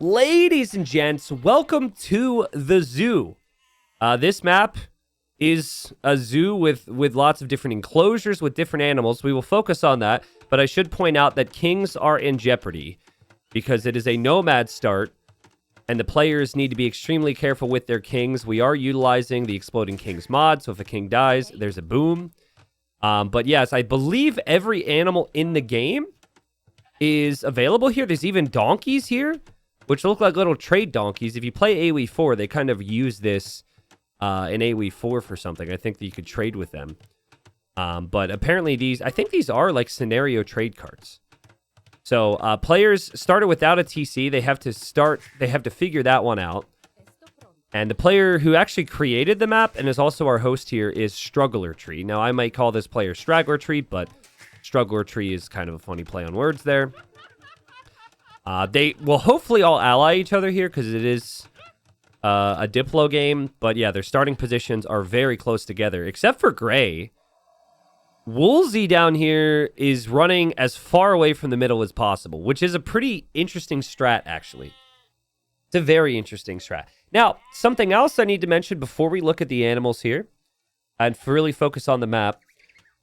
Ladies and gents, welcome to the zoo. This map is a zoo with lots of different enclosures with different animals. We will focus on that, but I should point out that kings are in jeopardy because it is a nomad start, and the players need to be extremely careful with their kings. We are utilizing the Exploding Kings mod, so if a king dies, there's a boom. But yes, I believe every animal in the game is available here. There's even donkeys here, which look like little trade donkeys. If you play AoE4, they kind of use this in AoE4 for something. I think that you could trade with them. But apparently I think these are like scenario trade cards. So players started without a TC. They have to figure that one out. And the player who actually created the map and is also our host here is Struggler Tree. Now, I might call this player Straggler Tree, but Struggler Tree is kind of a funny play on words there. They will hopefully all ally each other here because it is a Diplo game. But yeah, their starting positions are very close together, except for Gray. Woolsey down here is running as far away from the middle as possible, which is a pretty interesting strat, actually. It's a very interesting strat. Now, something else I need to mention before we look at the animals here and really focus on the map.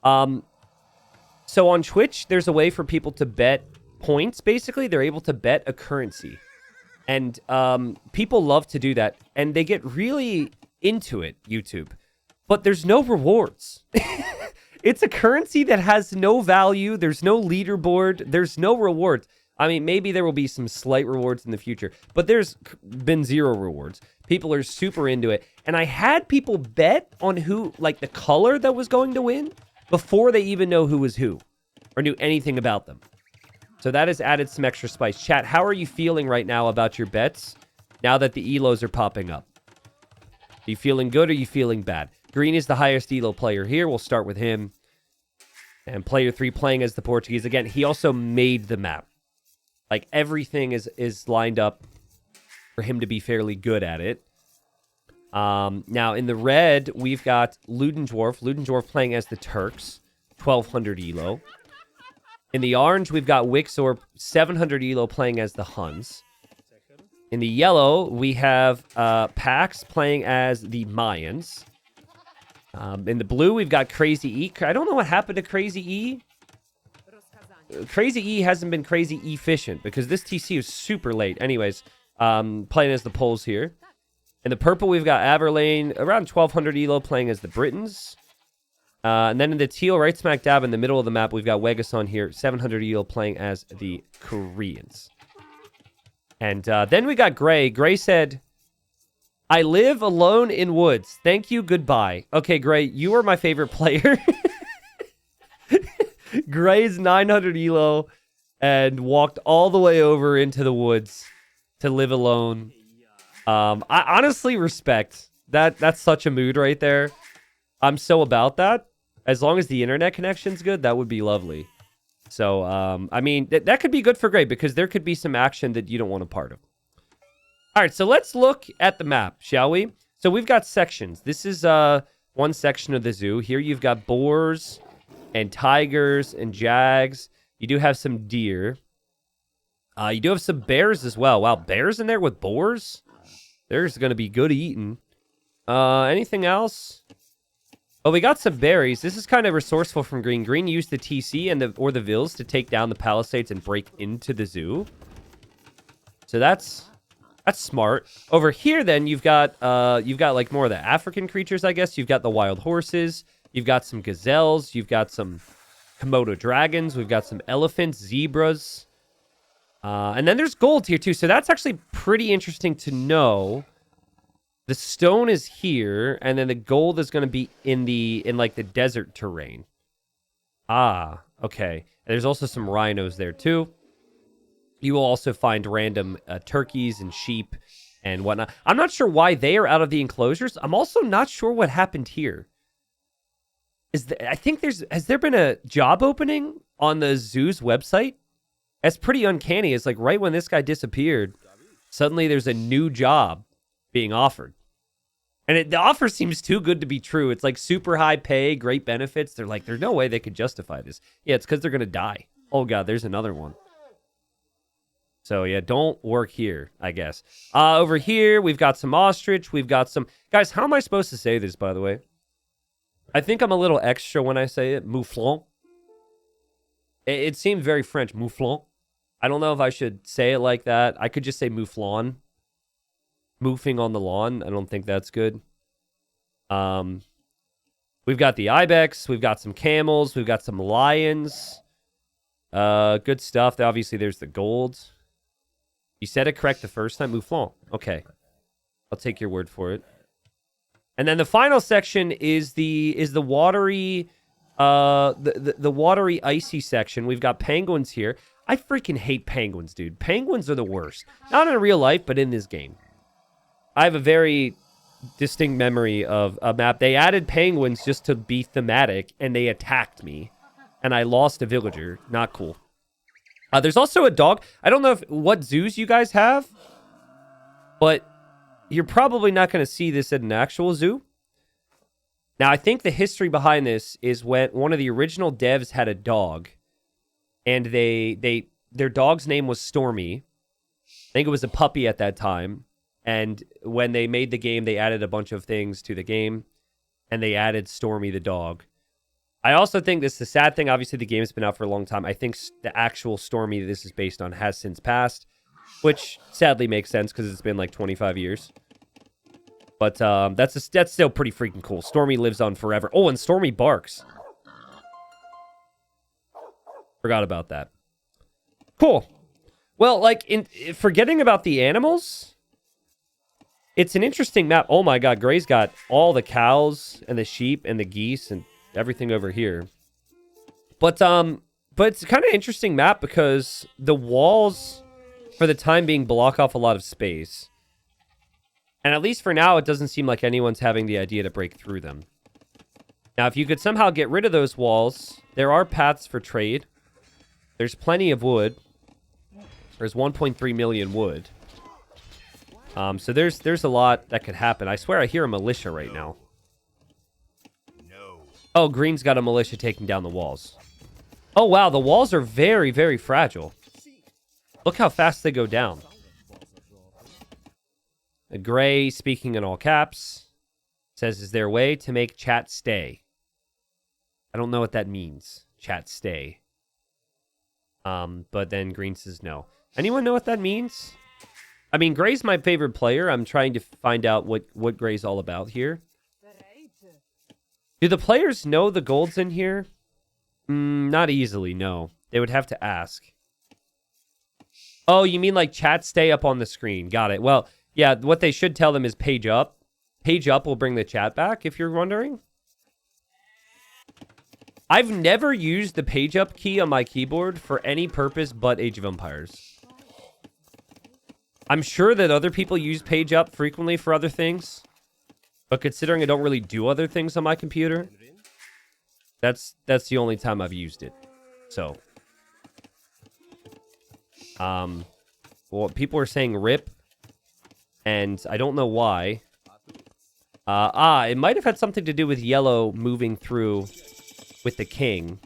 So on Twitch, there's a way for people to bet points, basically. They're able to bet a currency. And people love to do that. And they get really into it, YouTube. But there's no rewards. It's a currency that has no value. There's no leaderboard. There's no rewards. I mean, maybe there will be some slight rewards in the future, but there's been zero rewards. People are super into it. And I had people bet on who, like the color that was going to win before they even know who was who or knew anything about them. So that has added some extra spice. Chat, how are you feeling right now about your bets now that the ELOs are popping up? Are you feeling good or are you feeling bad? Green is the highest ELO player here. We'll start with him. And player 3 playing as the Portuguese. Again, he also made the map. Like, everything is lined up for him to be fairly good at it. Now, in the red, we've got Ludendorff. Ludendorff playing as the Turks. 1,200 ELO. In the orange, we've got Wixorp. 700 ELO playing as the Huns. In the yellow, we have Pax playing as the Mayans. In the blue, we've got Crazy E. I don't know what happened to Crazy E. Crazy E hasn't been crazy efficient because this TC is super late. Anyways, playing as the Poles here. In the purple, we've got Averlane, around 1,200 ELO playing as the Britons. And then in the teal, right smack dab in the middle of the map, we've got Wegason here, 700 ELO playing as the Koreans. And then we got Gray. Gray said, I live alone in woods. Thank you, goodbye. Okay, Gray, you are my favorite player. Gray's 900 ELO and walked all the way over into the woods to live alone. I honestly respect that. That's such a mood right there. I'm so about that. As long as the internet connection's good, that would be lovely. So, I mean, that could be good for Gray because there could be some action that you don't want a part of. All right, so let's look at the map, shall we? So we've got sections. This is one section of the zoo. Here you've got boars and tigers and jags. You do have some deer. You do have some bears as well. Wow, bears in there with boars? There's going to be good eating. Anything else? Oh, we got some berries. This is kind of resourceful from Green. Green used the TC or the Vills to take down the palisades and break into the zoo. So that's smart. Over here, then, you've got like more of the African creatures, I guess. You've got the wild horses. You've got some gazelles. You've got some Komodo dragons. We've got some elephants, zebras. And then there's gold here, too. So that's actually pretty interesting to know. The stone is here, and then the gold is going to be in like the desert terrain. Ah, okay. And there's also some rhinos there, too. You will also find random turkeys and sheep and whatnot. I'm not sure why they are out of the enclosures. I'm also not sure what happened here. Has there been a job opening on the zoo's website? That's pretty uncanny. It's like right when this guy disappeared, suddenly there's a new job being offered. And the offer seems too good to be true. It's like super high pay, great benefits. They're like, there's no way they could justify this. Yeah, it's because they're going to die. Oh, God, there's another one. So, yeah, don't work here, I guess. Over here, we've got some ostrich. We've got some... Guys, how am I supposed to say this, by the way? I think I'm a little extra when I say it. Mouflon. It seemed very French. Mouflon. I don't know if I should say it like that. I could just say mouflon. Moofing on the lawn. I don't think that's good. We've got the ibex. We've got some camels. We've got some lions. Good stuff. Obviously, there's the gold. You said it correct the first time. Mouflon. Okay. I'll take your word for it. And then the final section is the watery, the watery icy section. We've got penguins here. I freaking hate penguins, dude. Penguins are the worst. Not in real life, but in this game. I have a very distinct memory of a map. They added penguins just to be thematic, and they attacked me. And I lost a villager. Not cool. There's also a dog. I don't know what zoos you guys have, but you're probably not going to see this at an actual zoo. Now, I think the history behind this is when one of the original devs had a dog, and their dog's name was Stormy. I think it was a puppy at that time. And when they made the game, they added a bunch of things to the game, and they added Stormy the dog. I also think this is the sad thing. Obviously, the game's been out for a long time. I think the actual Stormy that this is based on has since passed, which sadly makes sense because it's been like 25 years. But that's still pretty freaking cool. Stormy lives on forever. Oh, and Stormy barks. Forgot about that. Cool. Well, like, forgetting about the animals, it's an interesting map. Oh my god, Gray's got all the cows and the sheep and the geese and everything over here. But it's kind of interesting map because the walls, for the time being, block off a lot of space. And at least for now, it doesn't seem like anyone's having the idea to break through them. Now, if you could somehow get rid of those walls, there are paths for trade. There's plenty of wood. There's 1.3 million wood. So there's a lot that could happen. I swear I hear a militia right now. No. Oh, green's got a militia taking down the walls. Oh, wow. The walls are very, very fragile. Look how fast they go down. Gray, speaking in all caps, says, is there a way to make chat stay? I don't know what that means. Chat stay. But then Green says no. Anyone know what that means? I mean, Gray's my favorite player. I'm trying to find out what Gray's all about here. Do the players know the gold's in here? Not easily, no. They would have to ask. Oh, you mean like chat stay up on the screen. Got it. Well, yeah, what they should tell them is page up. Page up will bring the chat back, if you're wondering. I've never used the page up key on my keyboard for any purpose but Age of Empires. I'm sure that other people use page up frequently for other things. But considering I don't really do other things on my computer, that's the only time I've used it. So. Well, people are saying rip. And I don't know why. It might have had something to do with yellow moving through with the king.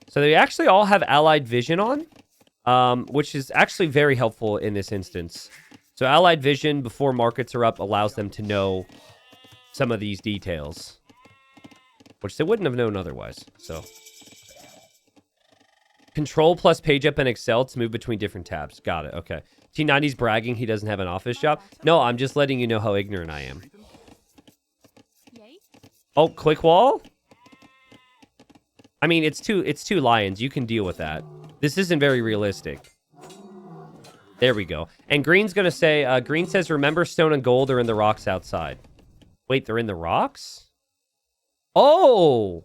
So they actually all have allied vision on, which is actually very helpful in this instance. So allied vision before markets are up allows them to know some of these details, which they wouldn't have known otherwise. So control plus page up in Excel to move between different tabs. Got it. Okay. T90's bragging he doesn't have an office job. No, I'm just letting you know how ignorant I am. Oh, click wall? I mean, it's two lions. You can deal with that. This isn't very realistic. There we go. And Green's going to say, Green says, remember stone and gold are in the rocks outside. Wait, they're in the rocks? Oh!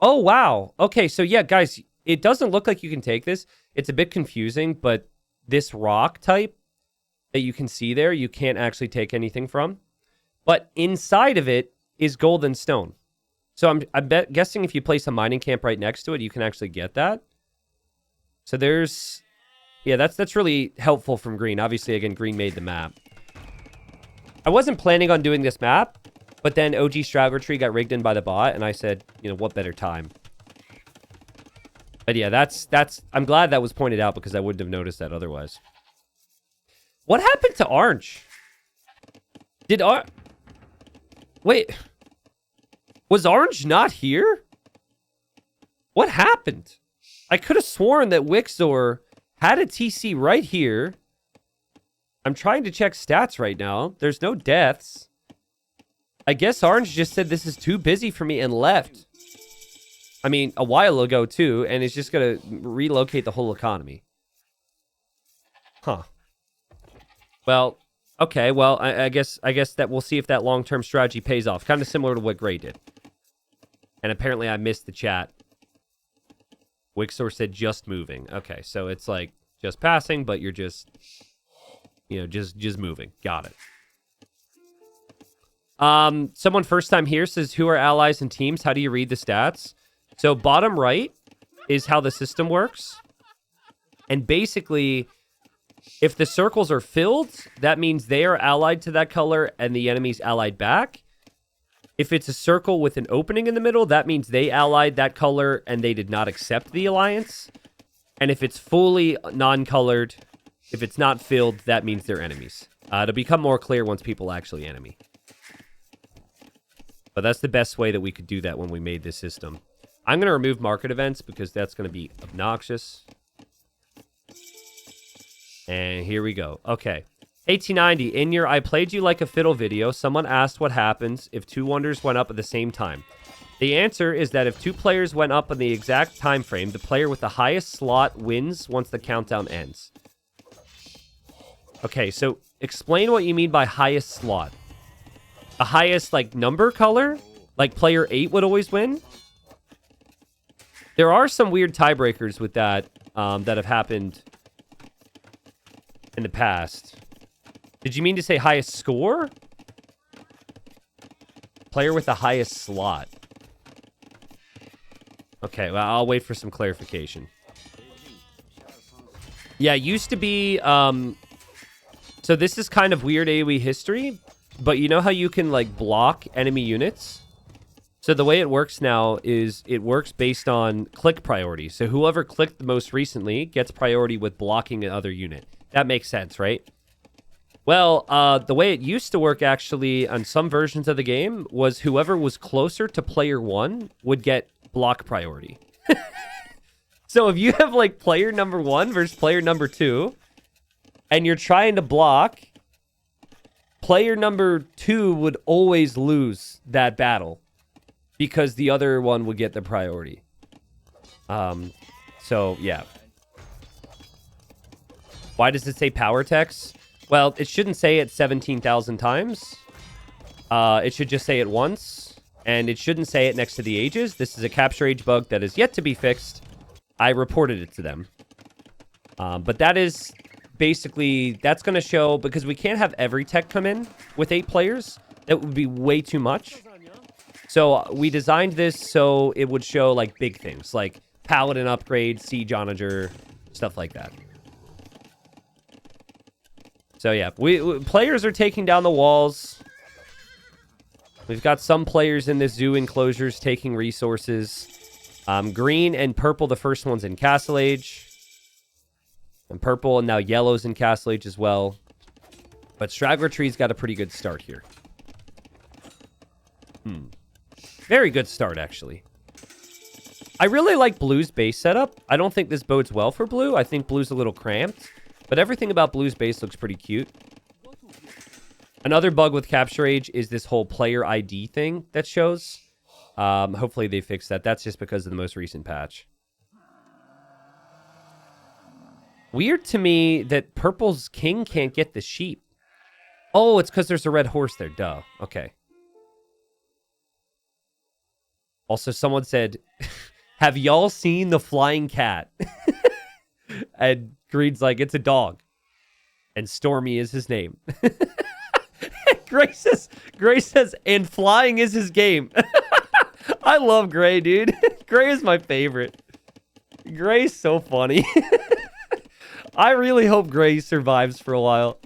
Oh, wow. Okay, so yeah, guys, it doesn't look like you can take this. It's a bit confusing, but this rock type that you can see there, you can't actually take anything from. But inside of it is gold and stone. So I'm guessing if you place a mining camp right next to it, you can actually get that. So there's... Yeah, that's really helpful from Green. Obviously, again, Green made the map. I wasn't planning on doing this map, but then OG Straggler Tree got rigged in by the bot, and I said, you know, what better time? But yeah, that's I'm glad that was pointed out because I wouldn't have noticed that otherwise. What happened to Orange? Did Wait. Was Orange not here? What happened? I could have sworn that Wixor had a TC right here. I'm trying to check stats right now. There's no deaths. I guess Orange just said this is too busy for me and left. I mean, a while ago, too, and it's just going to relocate the whole economy. Huh. Well, okay, well, I guess that we'll see if that long-term strategy pays off. Kind of similar to what Gray did. And apparently I missed the chat. Wixor said just moving. Okay, so it's like just passing, but you're just, you know, just moving. Got it. Someone first time here says, who are allies and teams? How do you read the stats? So bottom right is how the system works. And basically, if the circles are filled, that means they are allied to that color and the enemy's allied back. If it's a circle with an opening in the middle, that means they allied that color and they did not accept the alliance. And if it's fully non-colored, if it's not filled, that means they're enemies. It'll become more clear once people actually enemy. But that's the best way that we could do that when we made this system. I'm going to remove market events because that's going to be obnoxious. And here we go. Okay. 1890, in your I Played You Like a Fiddle video, someone asked what happens if two wonders went up at the same time. The answer is that if two players went up in the exact time frame, the player with the highest slot wins once the countdown ends. Okay, so explain what you mean by highest slot. The highest, like, number color? Like player 8 would always win? There are some weird tiebreakers with that that have happened in the past. Did you mean to say highest score? Player with the highest slot. Okay, well, I'll wait for some clarification. Yeah, it used to be... so this is kind of weird AoE history, but you know how you can, like, block enemy units? So the way it works now is it works based on click priority. So whoever clicked the most recently gets priority with blocking another unit. That makes sense, right? Well, the way it used to work, actually, on some versions of the game, was whoever was closer to player 1 would get block priority. So if you have, like, player number 1 versus player number 2, and you're trying to block, player number 2 would always lose that battle because the other one would get the priority. So, yeah. Why does it say power text? Well, it shouldn't say it 17,000 times. It should just say it once. And it shouldn't say it next to the ages. This is a capture age bug that is yet to be fixed. I reported it to them. But that is basically... That's going to show... Because we can't have every tech come in with 8 players. That would be way too much. So we designed this so it would show, like, big things. Like Paladin upgrade, Siege Onager, stuff like that. So yeah, players are taking down the walls. We've got some players in this zoo enclosures taking resources. Green and purple, the first one's in Castle Age. And purple and now yellow's in Castle Age as well. But Straggler Tree's got a pretty good start here. Very good start, actually. I really like blue's base setup. I don't think this bodes well for blue. I think blue's a little cramped. But everything about blue's base looks pretty cute. Another bug with Capture Age is this whole player ID thing that shows. Hopefully they fix that. That's just because of the most recent patch. Weird to me that purple's king can't get the sheep. Oh, it's because there's a red horse there. Duh. Okay. Also, someone said, have y'all seen the flying cat? And Green's like, it's a dog. And Stormy is his name. Gray says, and flying is his game. I love Gray, dude. Gray is my favorite. Gray's so funny. I really hope Gray survives for a while.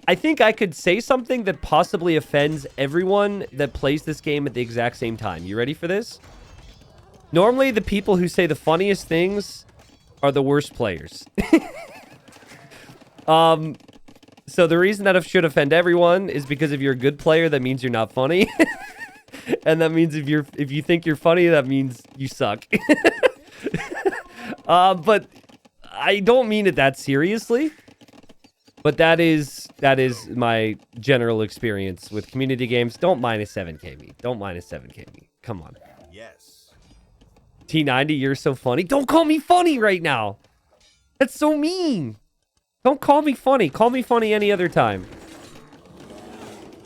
I think I could say something that possibly offends everyone that plays this game at the exact same time. You ready for this? Normally, the people who say the funniest things are the worst players. So the reason that should offend everyone is because if you're a good player, that means you're not funny. And that means if you think you're funny, that means you suck. But I don't mean it that seriously. But that is my general experience with community games. Don't minus 7K me. Don't minus 7K me. Come on. Yes. T90, you're so funny. Don't call me funny right now. That's so mean. Don't call me funny. Call me funny any other time.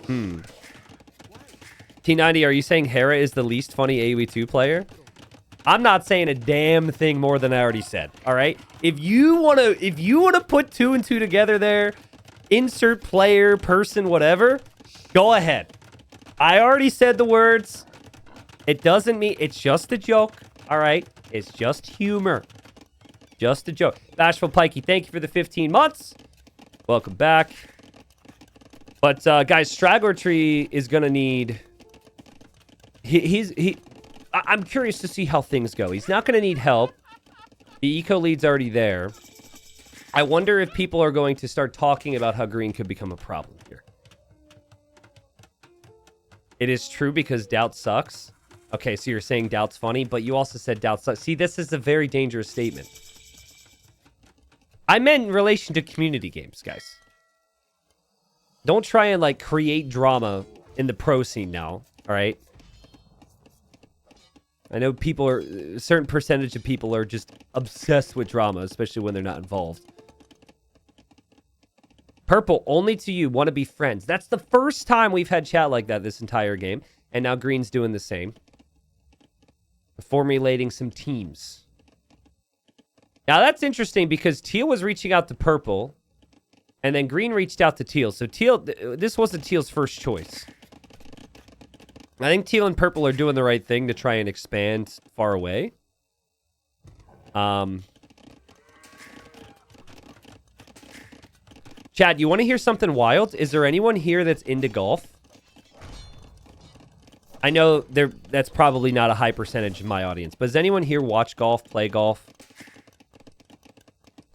T90, are you saying Hera is the least funny AoE2 player? I'm not saying a damn thing more than I already said. All right. If you wanna put 2 and 2 together there, insert player, person, whatever, go ahead. I already said the words. It doesn't mean it's just a joke. All right. It's just humor. Just a joke. Bashful Pikey, thank you for the 15 months. Welcome back. But guys, Straggler Tree is gonna need. I'm curious to see how things go. He's not gonna need help. The eco lead's already there. I wonder if people are going to start talking about how green could become a problem here. It is true because doubt sucks. Okay, so you're saying doubt's funny, but you also said doubt sucks. See, this is a very dangerous statement. I meant in relation to community games, guys. Don't try and, like, create drama in the pro scene now, all right? I know people are... A certain percentage of people are just obsessed with drama, especially when they're not involved. Purple, only to you, want to be friends. That's the first time we've had chat like that this entire game. And now Green's doing the same. Formulating some teams. Now, that's interesting because Teal was reaching out to Purple, and then Green reached out to Teal. So Teal, this wasn't Teal's first choice. I think Teal and Purple are doing the right thing to try and expand far away. Chad, you want to hear something wild? Is there anyone here that's into golf? I know that's probably not a high percentage of my audience, but does anyone here watch golf, play golf?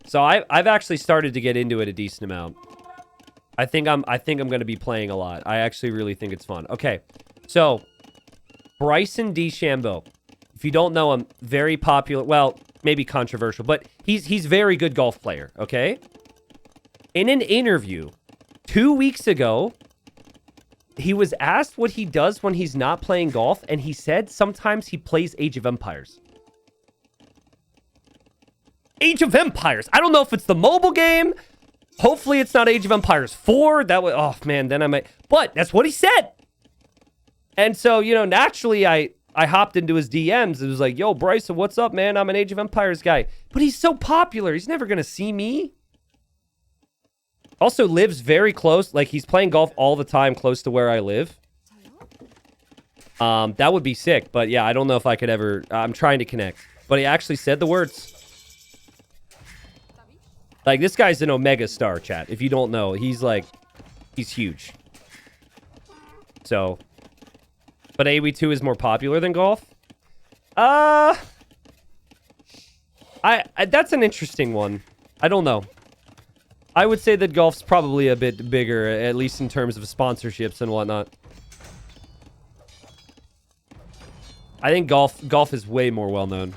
So I've actually started to get into it a decent amount. I think I'm going to be playing a lot. I actually really think it's fun. Okay, so Bryson DeChambeau. If you don't know him, very popular. Well, maybe controversial, but he's very good golf player. Okay. In an interview 2 weeks ago, he was asked what he does when he's not playing golf, and he said sometimes he plays Age of Empires. Age of Empires. I don't know if it's the mobile game. Hopefully it's not Age of Empires 4. That would, oh man, then I might. But that's what he said. And so, you know, naturally I hopped into his DMs. It was like, yo, Bryson, what's up, man? I'm an Age of Empires guy. But he's so popular. He's never going to see me. Also lives very close. Like, he's playing golf all the time close to where I live. That would be sick. But yeah, I don't know if I could ever. I'm trying to connect. But he actually said the words. Like, this guy's an Omega star, chat. If you don't know, he's huge. So, but AoE2 is more popular than golf? That's an interesting one. I don't know. I would say that golf's probably a bit bigger, at least in terms of sponsorships and whatnot. I think golf is way more well-known.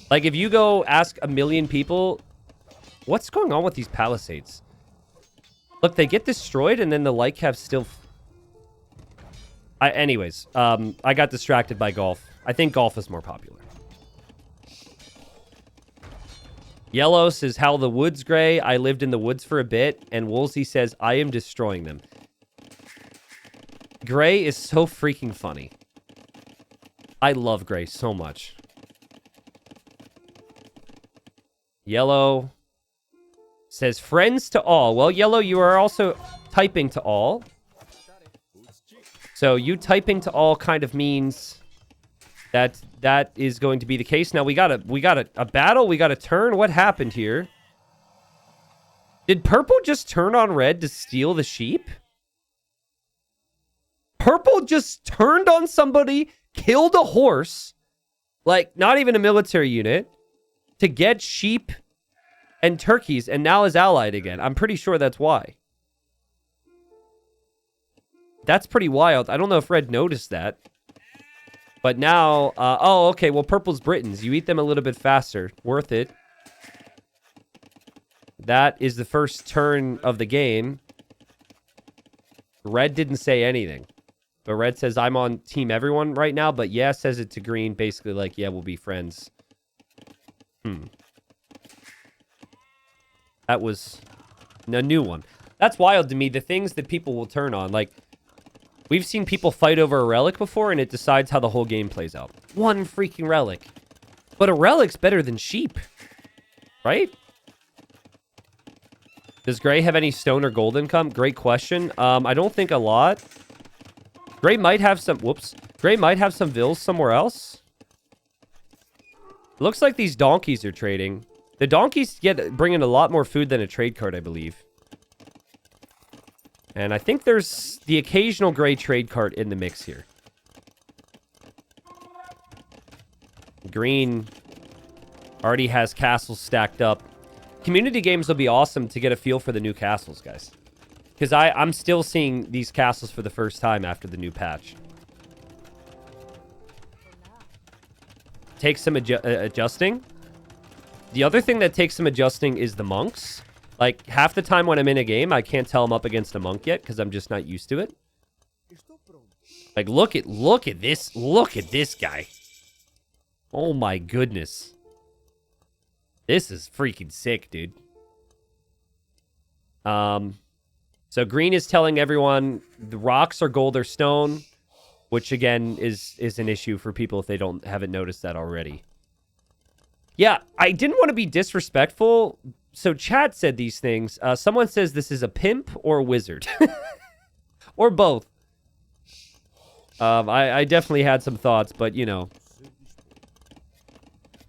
Like, if you go ask a million people... What's going on with these palisades? Look, they get destroyed and then the light caps still... Anyways, I got distracted by golf. I think golf is more popular. Yellow says, how the woods gray. I lived in the woods for a bit. And Woolsey says, I am destroying them. Gray is so freaking funny. I love Gray so much. Yellow... says friends to all. Well, Yellow, you are also typing to all. So you typing to all kind of means that is going to be the case. Now we got a battle. We got a turn. What happened here? Did Purple just turn on red to steal the sheep? Purple just turned on somebody, killed a horse, Like, not even a military unit. To get sheep and turkeys, and now is allied again. I'm pretty sure that's why. That's pretty wild. I don't know if Red noticed that. But now, oh, okay, well, purple's Britons. You eat them a little bit faster. Worth it. That is the first turn of the game. Red didn't say anything. But Red says, I'm on team everyone right now. But yeah, says it to Green. Basically like, yeah, we'll be friends. That was a new one. That's wild to me. The things that people will turn on. Like, we've seen people fight over a relic before, and it decides how the whole game plays out. One freaking relic. But a relic's better than sheep. Right? Does Gray have any stone or gold income? Great question. I don't think a lot. Gray might have some... Whoops. Gray might have some vills somewhere else. Looks like these donkeys are trading. The donkeys bring in a lot more food than a trade card, I believe. And I think there's the occasional Gray trade card in the mix here. Green already has castles stacked up. Community games will be awesome to get a feel for the new castles, guys. Because I'm still seeing these castles for the first time after the new patch. Takes some adjusting. The other thing that takes some adjusting is the monks. Like, half the time when I'm in a game, I can't tell I'm up against a monk yet because I'm just not used to it. Like, look at this. Look at this guy. Oh my goodness. This is freaking sick, dude. So Green is telling everyone the rocks are gold or stone, which again is an issue for people if they haven't noticed that already. Yeah, I didn't want to be disrespectful. So chat said these things. Someone says this is a pimp or a wizard. Or both. I definitely had some thoughts, but you know.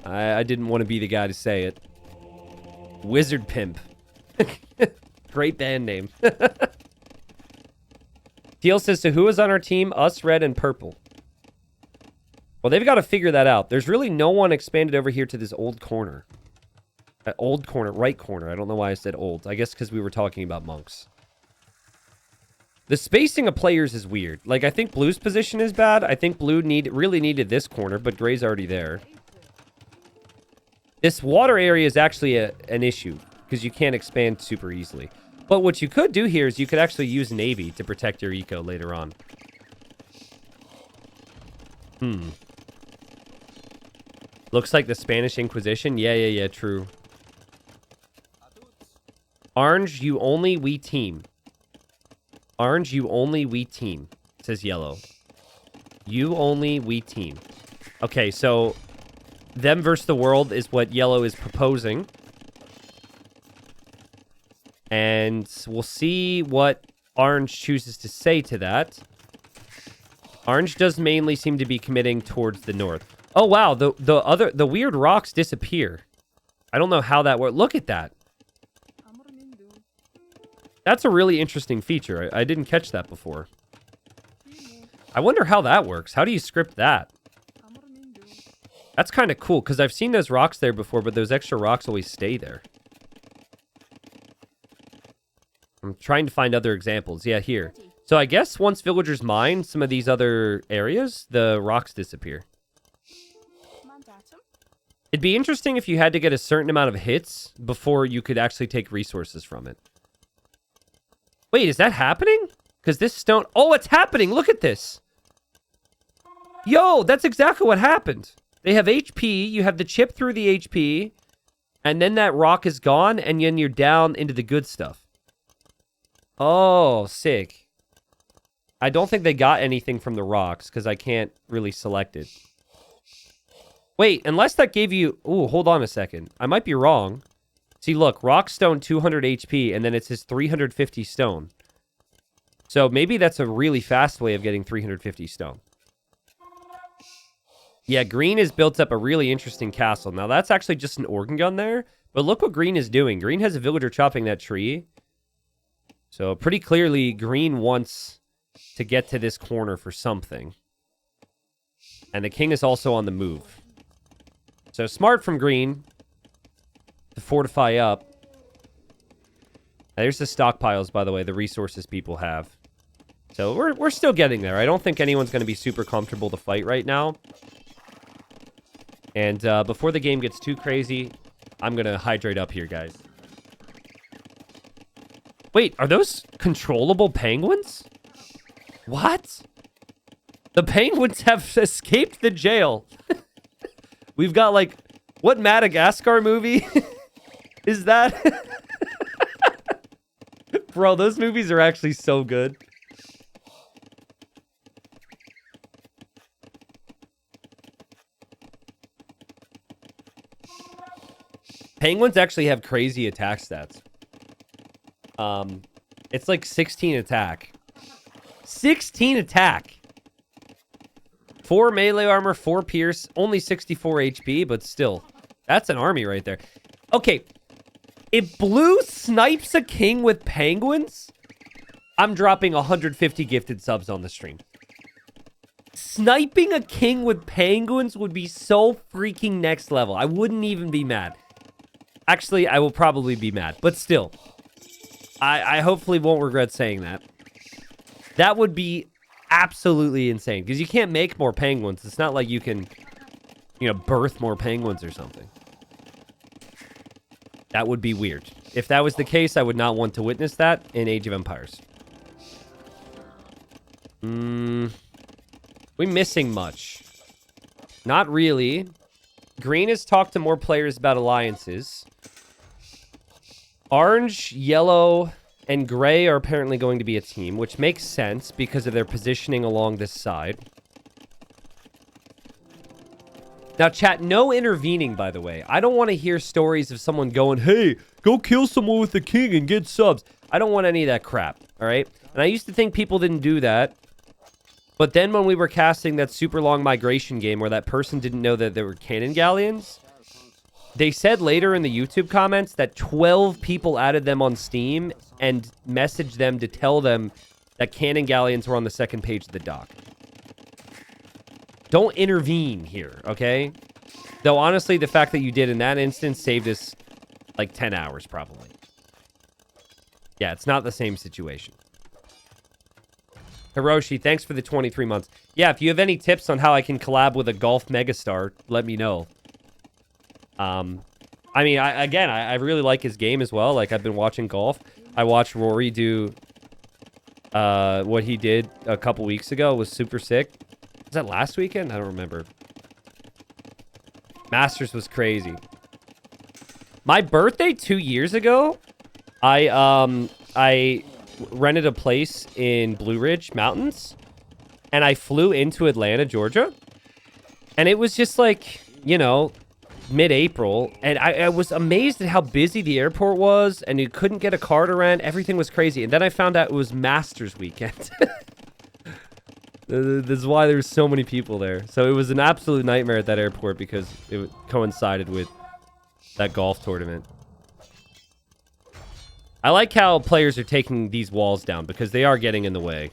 I didn't want to be the guy to say it. Wizard Pimp. Great band name. Teal says, so who is on our team? Us, red, and purple. Well, they've got to figure that out. There's really no one expanded over here to this old corner. Old corner, right corner. I don't know why I said old. I guess because we were talking about monks. The spacing of players is weird. Like, I think blue's position is bad. I think blue really needed this corner, but gray's already there. This water area is actually an issue because you can't expand super easily. But what you could do here is you could actually use navy to protect your eco later on. Looks like the Spanish Inquisition. Yeah, true. Orange, you only, we team. Orange, you only, we team. Says yellow. You only, we team. Okay, so them versus the world is what yellow is proposing. And we'll see what orange chooses to say to that. Orange does mainly seem to be committing towards the north. Oh, wow. The weird rocks disappear. I don't know how that works. Look at that. That's a really interesting feature. I didn't catch that before. I wonder how that works. How do you script that? That's kind of cool, because I've seen those rocks there before, but those extra rocks always stay there. I'm trying to find other examples. Yeah, here. So I guess once villagers mine some of these other areas, the rocks disappear. It'd be interesting if you had to get a certain amount of hits before you could actually take resources from it. Wait, is that happening? Because this stone... Oh, it's happening! Look at this! Yo, that's exactly what happened. They have HP, you have the chip through the HP, and then that rock is gone, and then you're down into the good stuff. Oh, sick. I don't think they got anything from the rocks, because I can't really select it. Wait, unless that gave you... Ooh, hold on a second. I might be wrong. See, look, rock stone 200 HP, and then it says 350 stone. So maybe that's a really fast way of getting 350 stone. Yeah, green has built up a really interesting castle. Now, that's actually just an organ gun there. But look what green is doing. Green has a villager chopping that tree. So pretty clearly, green wants to get to this corner for something. And the king is also on the move. So smart from green to fortify up. There's the stockpiles, by the way, the resources people have. So we're still getting there. I don't think anyone's going to be super comfortable to fight right now. And before the game gets too crazy, I'm going to hydrate up here, guys. Wait, are those controllable penguins? What? The penguins have escaped the jail. We've got, like, what Madagascar movie is that? Bro, those movies are actually so good. Penguins actually have crazy attack stats. It's like 16 attack. 16 attack. 4 melee armor, 4 pierce, only 64 HP, but still. That's an army right there. Okay. If blue snipes a king with penguins, I'm dropping 150 gifted subs on the stream. Sniping a king with penguins would be so freaking next level. I wouldn't even be mad. Actually, I will probably be mad, but still. I hopefully won't regret saying that. That would be absolutely insane, because you can't make more penguins. It's not like you can, you know, birth more penguins or something. That would be weird. If that was the case, I would not want to witness that in Age of Empires. We missing much? Not really. Green has talked to more players about alliances. Orange, yellow, and gray are apparently going to be a team, which makes sense because of their positioning along this side. Now, chat, no intervening, by the way. I don't want to hear stories of someone going, hey, go kill someone with the king and get subs. I don't want any of that crap, all right? And I used to think people didn't do that. But then when we were casting that super long migration game where that person didn't know that there were cannon galleons, they said later in the YouTube comments that 12 people added them on Steam and messaged them to tell them that cannon galleons were on the second page of the dock. Don't intervene here, okay? Though, honestly, the fact that you did in that instance saved us, like, 10 hours, probably. Yeah, it's not the same situation. Hiroshi, thanks for the 23 months. Yeah, if you have any tips on how I can collab with a golf megastar, let me know. I mean, I really like his game as well. Like, I've been watching golf. I watched Rory do what he did a couple weeks ago. It was super sick. Was that last weekend? I don't remember. Masters was crazy. My birthday 2 years ago, I rented a place in Blue Ridge Mountains, and I flew into Atlanta, Georgia, and it was just like, you know, mid-April, and I was amazed at how busy the airport was, and you couldn't get a car to rent. Everything was crazy, and then I found out it was Masters weekend. This is why there's so many people there. So it was an absolute nightmare at that airport because it coincided with that golf tournament. I like how players are taking these walls down because they are getting in the way.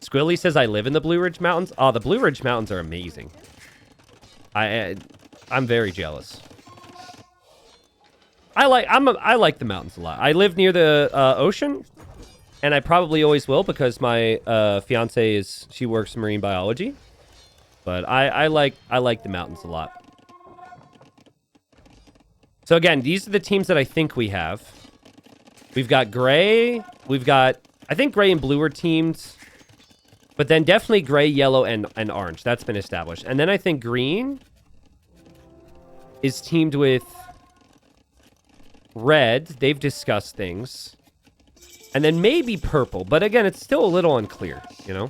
Squilly says I live in the Blue Ridge Mountains. Oh, the Blue Ridge Mountains are amazing. I'm very jealous. I like the mountains a lot. I live near the ocean, and I probably always will because my fiance she works marine biology. But I like the mountains a lot. So again, these are the teams that I think we have. We've got gray. We've got, I think gray and blue are teamed. But then definitely gray, yellow, and orange. That's been established. And then I think green is teamed with red. They've discussed things. And then maybe purple. But again, it's still a little unclear, you know?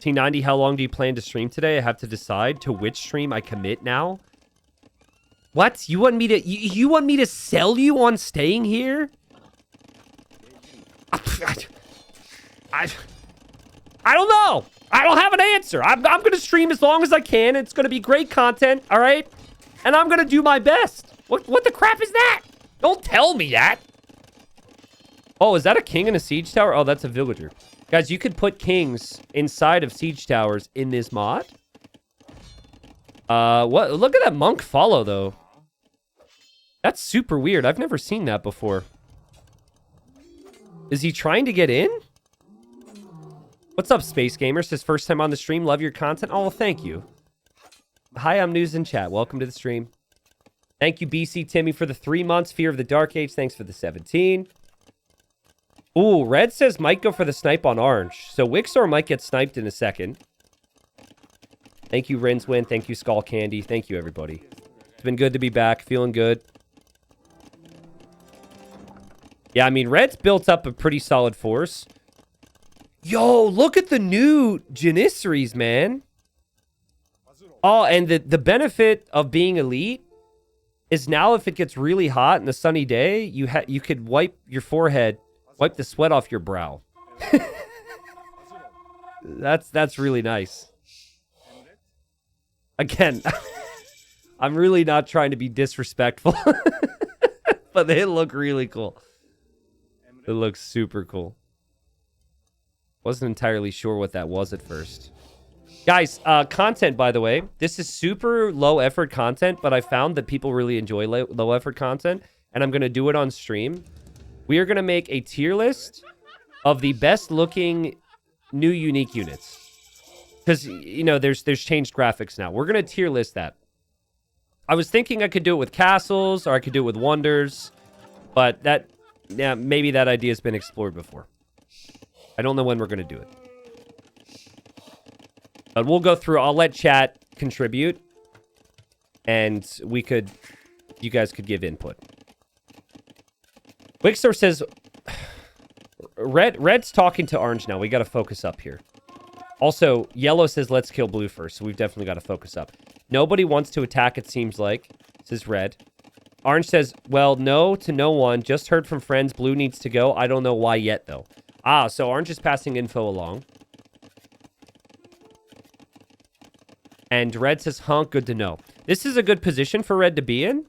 T90, how long do you plan to stream today? I have to decide to which stream I commit now. What? You want me to you want me to sell you on staying here? I don't know. I don't have an answer. I'm going to stream as long as I can. It's going to be great content, all right? And I'm going to do my best. What the crap is that? Don't tell me that. Oh, is that a king in a siege tower? Oh, that's a villager. Guys, you could put kings inside of siege towers in this mod. What? Look at that monk follow, though. That's super weird. I've never seen that before. Is he trying to get in? What's up, Space Gamers? His first time on the stream. Love your content. Oh, well, thank you. Hi, I'm News in Chat. Welcome to the stream. Thank you, BC Timmy, for the 3 months. Fear of the Dark Age. Thanks for the 17. Ooh, Red says might go for the snipe on Orange. So Wixor might get sniped in a second. Thank you, Rinswin. Thank you, Skull Candy. Thank you, everybody. It's been good to be back. Feeling good. Yeah, I mean, Red's built up a pretty solid force. Yo, look at the new Janissaries, man. Oh, and the benefit of being elite is now if it gets really hot in a sunny day, you could wipe your forehead, wipe the sweat off your brow. That's really nice. Again, I'm really not trying to be disrespectful, but they look really cool. It looks super cool. Wasn't entirely sure what that was at first. Guys, content, by the way. This is super low effort content, but I found that people really enjoy low effort content, and I'm going to do it on stream. We are going to make a tier list of the best looking new unique units. Because, you know, there's changed graphics now. We're going to tier list that. I was thinking I could do it with castles, or I could do it with wonders, but that, yeah, maybe that idea has been explored before. I don't know when we're going to do it. But we'll go through. I'll let chat contribute. And you guys could give input. Wixor says, Red's talking to Orange now. We got to focus up here. Also, Yellow says, let's kill Blue first. So we've definitely got to focus up. Nobody wants to attack, it seems like, says Red. Orange says, well, no to no one. Just heard from friends. Blue needs to go. I don't know why yet, though. Ah, so Orange is passing info along. And Red says, honk, good to know. This is a good position for Red to be in.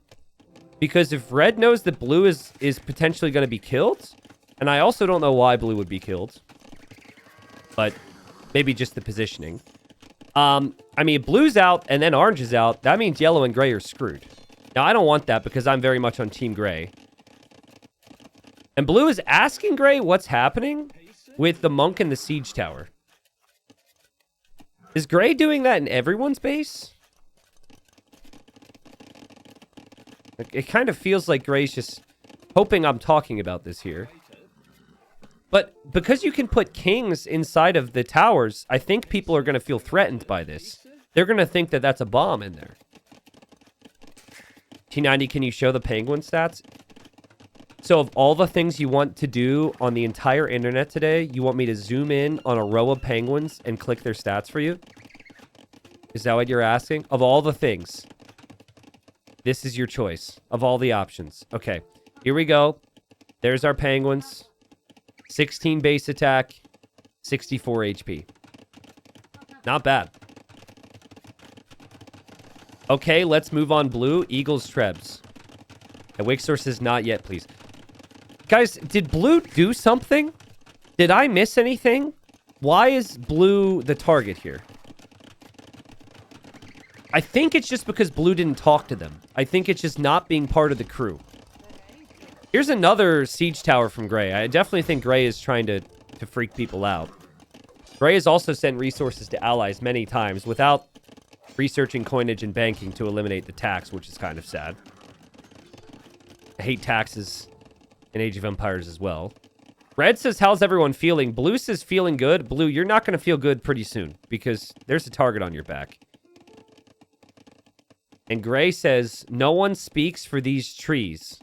Because if Red knows that Blue is potentially going to be killed, and I also don't know why Blue would be killed, but maybe just the positioning. I mean, Blue's out and then Orange is out. That means Yellow and Gray are screwed. Now, I don't want that because I'm very much on Team Gray. And Blue is asking Gray what's happening with the Monk and the Siege Tower. Is Gray doing that in everyone's base? It kind of feels like Gray's just hoping I'm talking about this here. But because you can put kings inside of the towers, I think people are going to feel threatened by this. They're going to think that that's a bomb in there. T90, can you show the penguin stats? So of all the things you want to do on the entire internet today, you want me to zoom in on a row of penguins and click their stats for you? Is that what you're asking? Of all the things, this is your choice of all the options. Okay, here we go. There's our penguins. 16 base attack, 64 HP. Not bad. Okay, let's move on. Blue, Eagles, Trebs. And Wixor says not yet, please. Guys, did Blue do something? Did I miss anything? Why is Blue the target here? I think it's just because Blue didn't talk to them. I think it's just not being part of the crew. Here's another siege tower from Gray. I definitely think Gray is trying to freak people out. Gray has also sent resources to allies many times without researching coinage and banking to eliminate the tax, which is kind of sad. I hate taxes in Age of Empires as well. Red says, how's everyone feeling? Blue says, feeling good. Blue, you're not going to feel good pretty soon because there's a target on your back. And Gray says, no one speaks for these trees.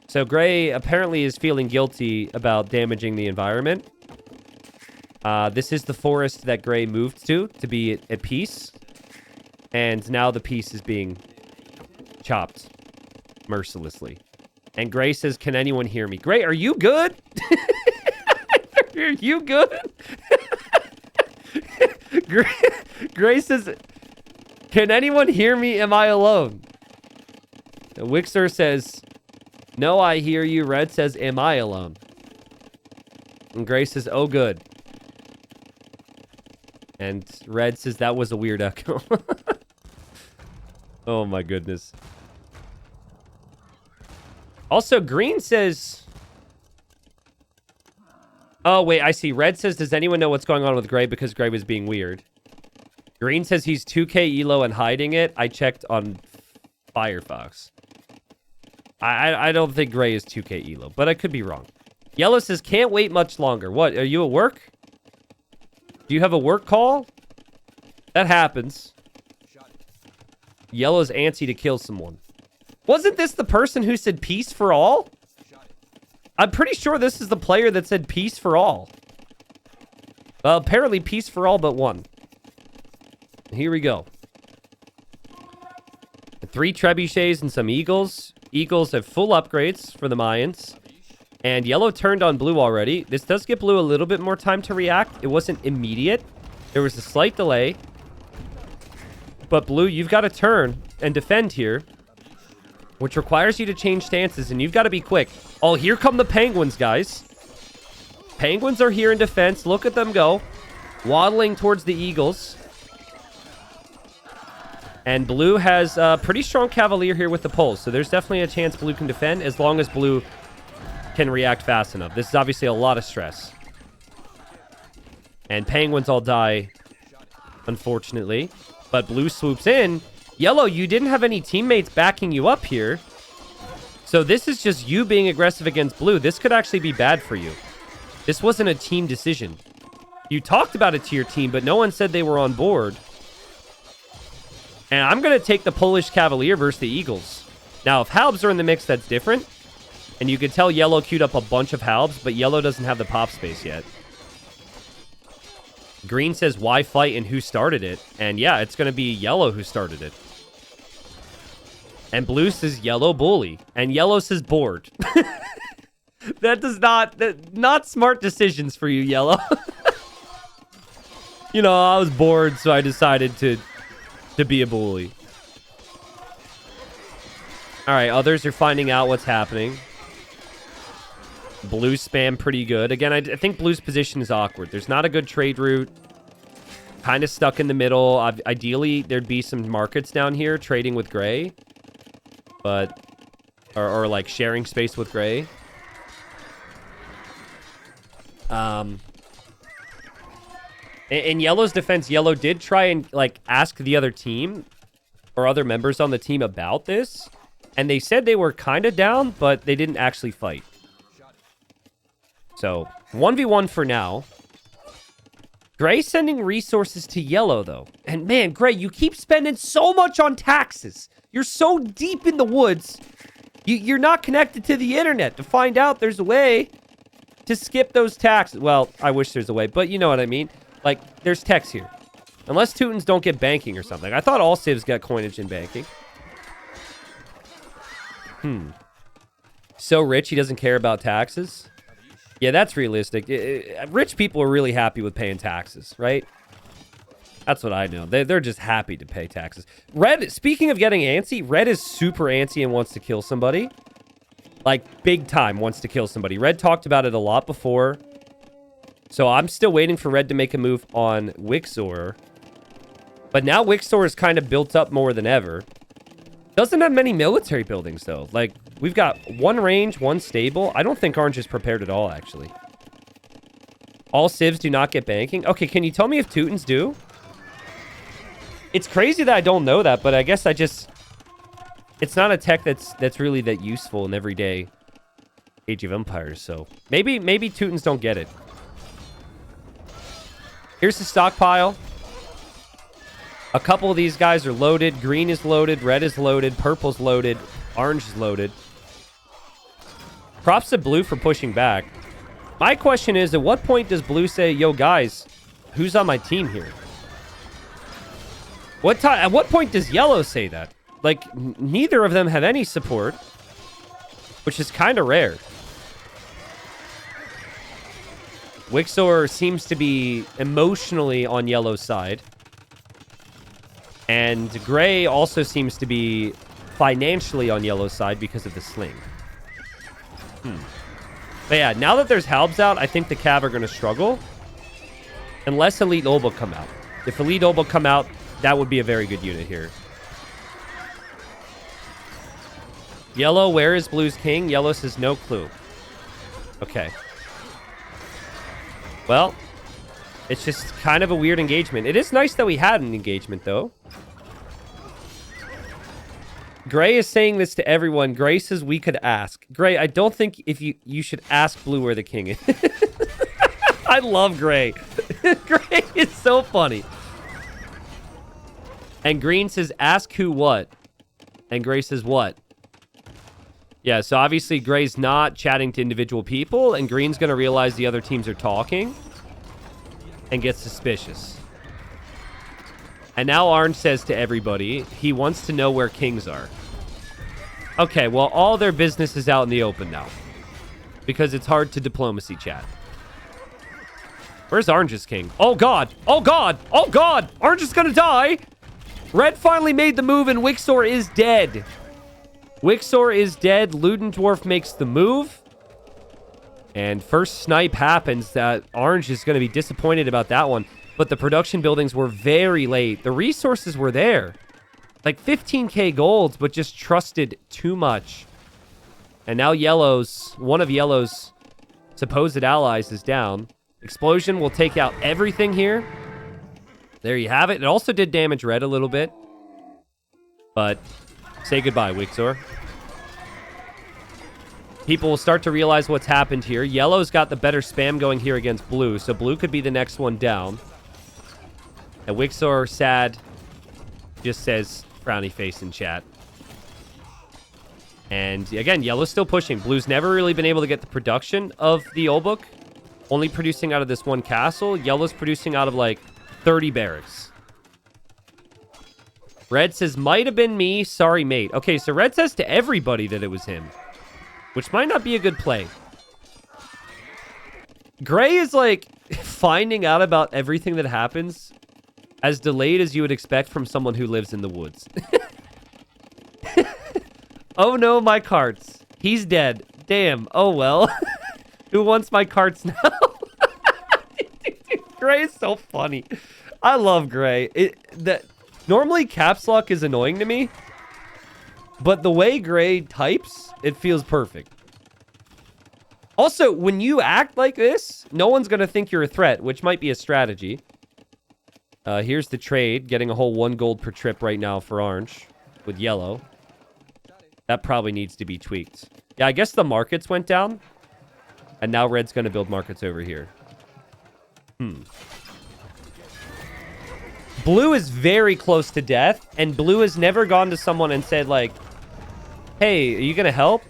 So Gray apparently is feeling guilty about damaging the environment. This is the forest that Gray moved to be at peace. And now the peace is being chopped mercilessly. And Gray says, can anyone hear me? Gray, are you good? Are you good? Gray says, can anyone hear me? Am I alone? Wixor says, no, I hear you. Red says, am I alone? And Gray says, oh, good. And Red says, that was a weird echo. Oh, my goodness. Also, Green says... Oh, wait, I see. Red says, does anyone know what's going on with Gray because Gray was being weird? Green says he's 2k elo and hiding it. I checked on Firefox. I don't think Gray is 2k elo, but I could be wrong. Yellow says, can't wait much longer. What, are you at work? Do you have a work call? That happens. Yellow's antsy to kill someone. Wasn't this the person who said peace for all? I'm pretty sure this is the player that said peace for all. Apparently peace for all but one. Here we go. 3 trebuchets and some eagles. Eagles have full upgrades for the Mayans. And yellow turned on blue already. This does give blue a little bit more time to react. It wasn't immediate. There was a slight delay. But blue, you've got to turn and defend here, which requires you to change stances, and you've got to be quick. Oh, here come the penguins, guys. Penguins are here in defense. Look at them go. Waddling towards the eagles. And blue has a pretty strong cavalier here with the poles, so there's definitely a chance blue can defend as long as blue can react fast enough. This is obviously a lot of stress. And penguins all die, unfortunately. But blue swoops in. Yellow, you didn't have any teammates backing you up here. So this is just you being aggressive against blue. This could actually be bad for you. This wasn't a team decision. You talked about it to your team, but no one said they were on board. And I'm going to take the Polish Cavalier versus the Eagles. Now, if Halbs are in the mix, that's different. And you could tell yellow queued up a bunch of Halbs, but yellow doesn't have the pop space yet. Green says, why fight and who started it? And yeah, it's going to be yellow who started it. And blue says yellow bully. And yellow says bored. That does not smart decisions for you, yellow. You know, I was bored, so I decided to be a bully. All right, others are finding out what's happening. Blue spam pretty good. Again, I think blue's position is awkward. There's not a good trade route. Kind of stuck in the middle. Ideally, there'd be some markets down here trading with gray. But, or like sharing space with gray. In yellow's defense, yellow did try and like ask the other team or other members on the team about this. And they said they were kind of down, but they didn't actually fight. So, 1v1 for now. Gray sending resources to yellow, though. And man, Gray, you keep spending so much on taxes. You're so deep in the woods. You're not connected to the internet to find out there's a way to skip those taxes. Well, I wish there's a way, but you know what I mean. Like, there's techs here. Unless Teutons don't get banking or something. I thought all civs got coinage in banking. So rich, he doesn't care about taxes? Yeah, that's realistic. Rich people are really happy with paying taxes, right? That's what I know. They're just happy to pay taxes. Red, speaking of getting antsy, Red is super antsy and wants to kill somebody. Like, big time wants to kill somebody. Red talked about it a lot before. So I'm still waiting for Red to make a move on Wixor. But now Wixor is kind of built up more than ever. Doesn't have many military buildings, though. Like, we've got one range, one stable. I don't think Orange is prepared at all, actually. All civs do not get banking. Okay, can you tell me if Teutons do? It's crazy that I don't know that, but I guess I just... It's not a tech that's really that useful in everyday Age of Empires, so... Maybe Teutons don't get it. Here's the stockpile. A couple of these guys are loaded. Green is loaded. Red is loaded. Purple's loaded. Orange is loaded. Props to blue for pushing back. My question is, at what point does blue say, yo, guys, who's on my team here? At what point does yellow say that? Like, neither of them have any support, which is kind of rare. Wixor seems to be emotionally on yellow's side. And gray also seems to be financially on yellow's side because of the sling. But yeah, now that there's Halbs out, I think the Cav are going to struggle. Unless Elite Obel come out. If Elite Obel come out, that would be a very good unit here. Yellow, where is blue's king? Yellow says no clue. Okay. Well, it's just kind of a weird engagement. It is nice that we had an engagement, though. Gray is saying this to everyone. Gray says we could ask. Gray, I don't think if you should ask blue where the king is. I love Gray. Gray is so funny. And Green says, ask who what? And Gray says, what? Yeah, so obviously Gray's not chatting to individual people, and Green's going to realize the other teams are talking and get suspicious. And now Orange says to everybody, he wants to know where kings are. Okay, well, all their business is out in the open now. Because it's hard to diplomacy chat. Where's Orange's king? Oh, God! Oh, God! Oh, God! Orange is gonna die! Red finally made the move, and Wixor is dead. Wixor is dead. Ludendorff makes the move. And first snipe happens. That Orange is going to be disappointed about that one. But the production buildings were very late. The resources were there. Like 15k gold, but just trusted too much. And now one of Yellow's supposed allies is down. Explosion will take out everything here. There you have it. It also did damage Red a little bit. But say goodbye, Wixor. People will start to realize what's happened here. Yellow's got the better spam going here against Blue, so Blue could be the next one down. And Wixor, sad, just says frowny face in chat. And again, Yellow's still pushing. Blue's never really been able to get the production of the old book. Only producing out of this one castle. Yellow's producing out of like 30 barracks. Red says, might have been me. Sorry, mate. Okay, so Red says to everybody that it was him. Which might not be a good play. Gray is like finding out about everything that happens as delayed as you would expect from someone who lives in the woods. Oh no, my carts. He's dead. Damn. Oh well. Who wants my carts now? Gray is so funny. I love Gray. Normally caps lock is annoying to me. But the way Gray types, it feels perfect. Also, when you act like this, no one's going to think you're a threat, which might be a strategy. Here's the trade. Getting a whole 1 gold per trip right now for Orange with Yellow. That probably needs to be tweaked. Yeah, I guess the markets went down. And now Red's going to build markets over here. Blue is very close to death. And Blue has never gone to someone and said, like, hey, are you going to help?